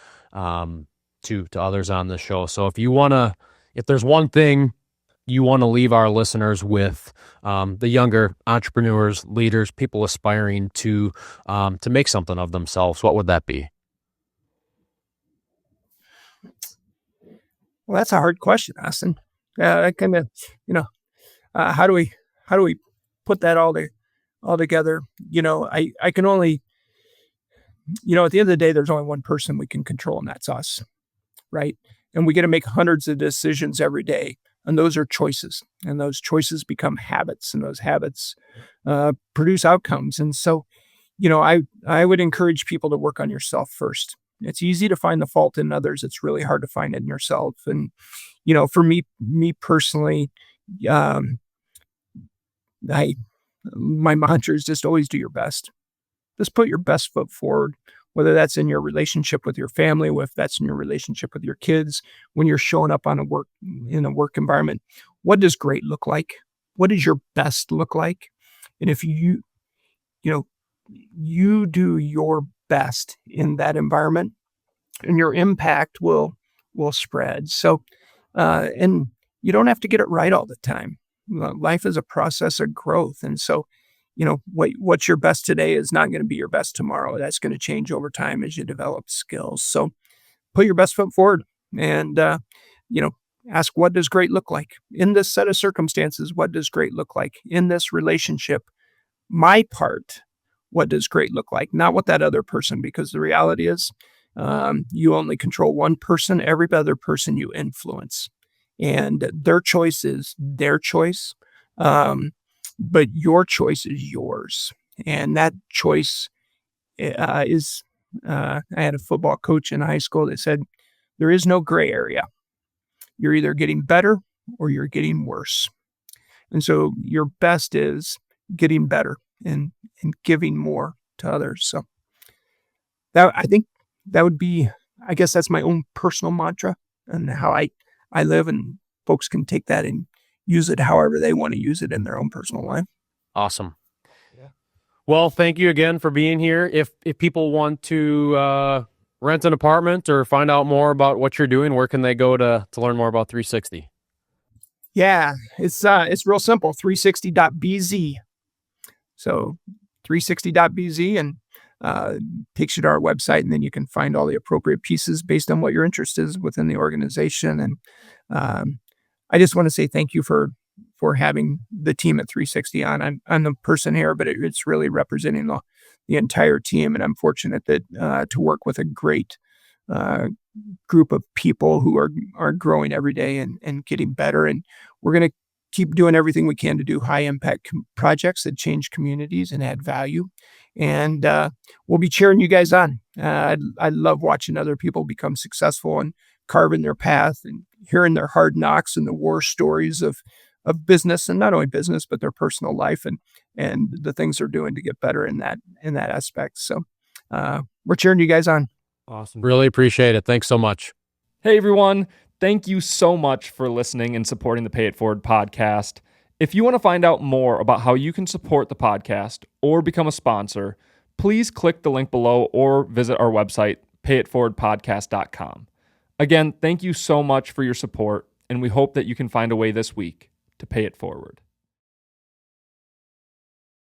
to others on this show. So if there's one thing you want to leave our listeners with, the younger entrepreneurs, leaders, people aspiring to make something of themselves, what would that be? Well, that's a hard question, Austin. I kind of, how do we put that all together? I can only, at the end of the day, there's only one person we can control, and that's us, right? And we get to make hundreds of decisions every day, and those are choices, and those choices become habits, and those habits produce outcomes. And so, I would encourage people to work on yourself first. It's easy to find the fault in others. It's really hard to find it in yourself. And, for me personally, Um, my mantra is just always do your best. Just put your best foot forward, whether that's in your relationship with your family, if that's in your relationship with your kids, when you're showing up in a work environment. What does great look like? What does your best look like? And if you do your best in that environment, and your impact will spread. So, and you don't have to get it right all the time. Life is a process of growth, and so, what's your best today is not going to be your best tomorrow. That's going to change over time as you develop skills. So, put your best foot forward, and ask, what does great look like in this set of circumstances? What does great look like in this relationship? My part, what does great look like? Not what that other person, because the reality is, you only control one person. Every other person you influence, and their choice is their choice. But your choice is yours. And that choice is, I had a football coach in high school that said, there is no gray area. You're either getting better or you're getting worse. And so your best is getting better and giving more to others. So I think that would be, I guess that's my own personal mantra and how I live, and folks can take that and use it however they want to use it in their own personal life. Awesome. Yeah. Well, thank you again for being here. If people want to rent an apartment or find out more about what you're doing, where can they go to learn more about 360? Yeah, it's real simple, 360.bz. So 360.bz, and takes you to our website, and then you can find all the appropriate pieces based on what your interest is within the organization. And I just want to say thank you for having the team at 360 on. I'm the person here, but it's really representing the entire team, and I'm fortunate that to work with a great group of people who are growing every day and getting better. And we're going to keep doing everything we can to do high impact projects that change communities and add value. And we'll be cheering you guys on. I love watching other people become successful and carving their path, and hearing their hard knocks and the war stories of business, and not only business, but their personal life and the things they're doing to get better in that aspect. So we're cheering you guys on. Awesome. Really appreciate it. Thanks so much. Hey, everyone. Thank you so much for listening and supporting the Pay It Forward podcast. If you want to find out more about how you can support the podcast or become a sponsor, please click the link below or visit our website, payitforwardpodcast.com. Again, thank you so much for your support, and we hope that you can find a way this week to pay it forward.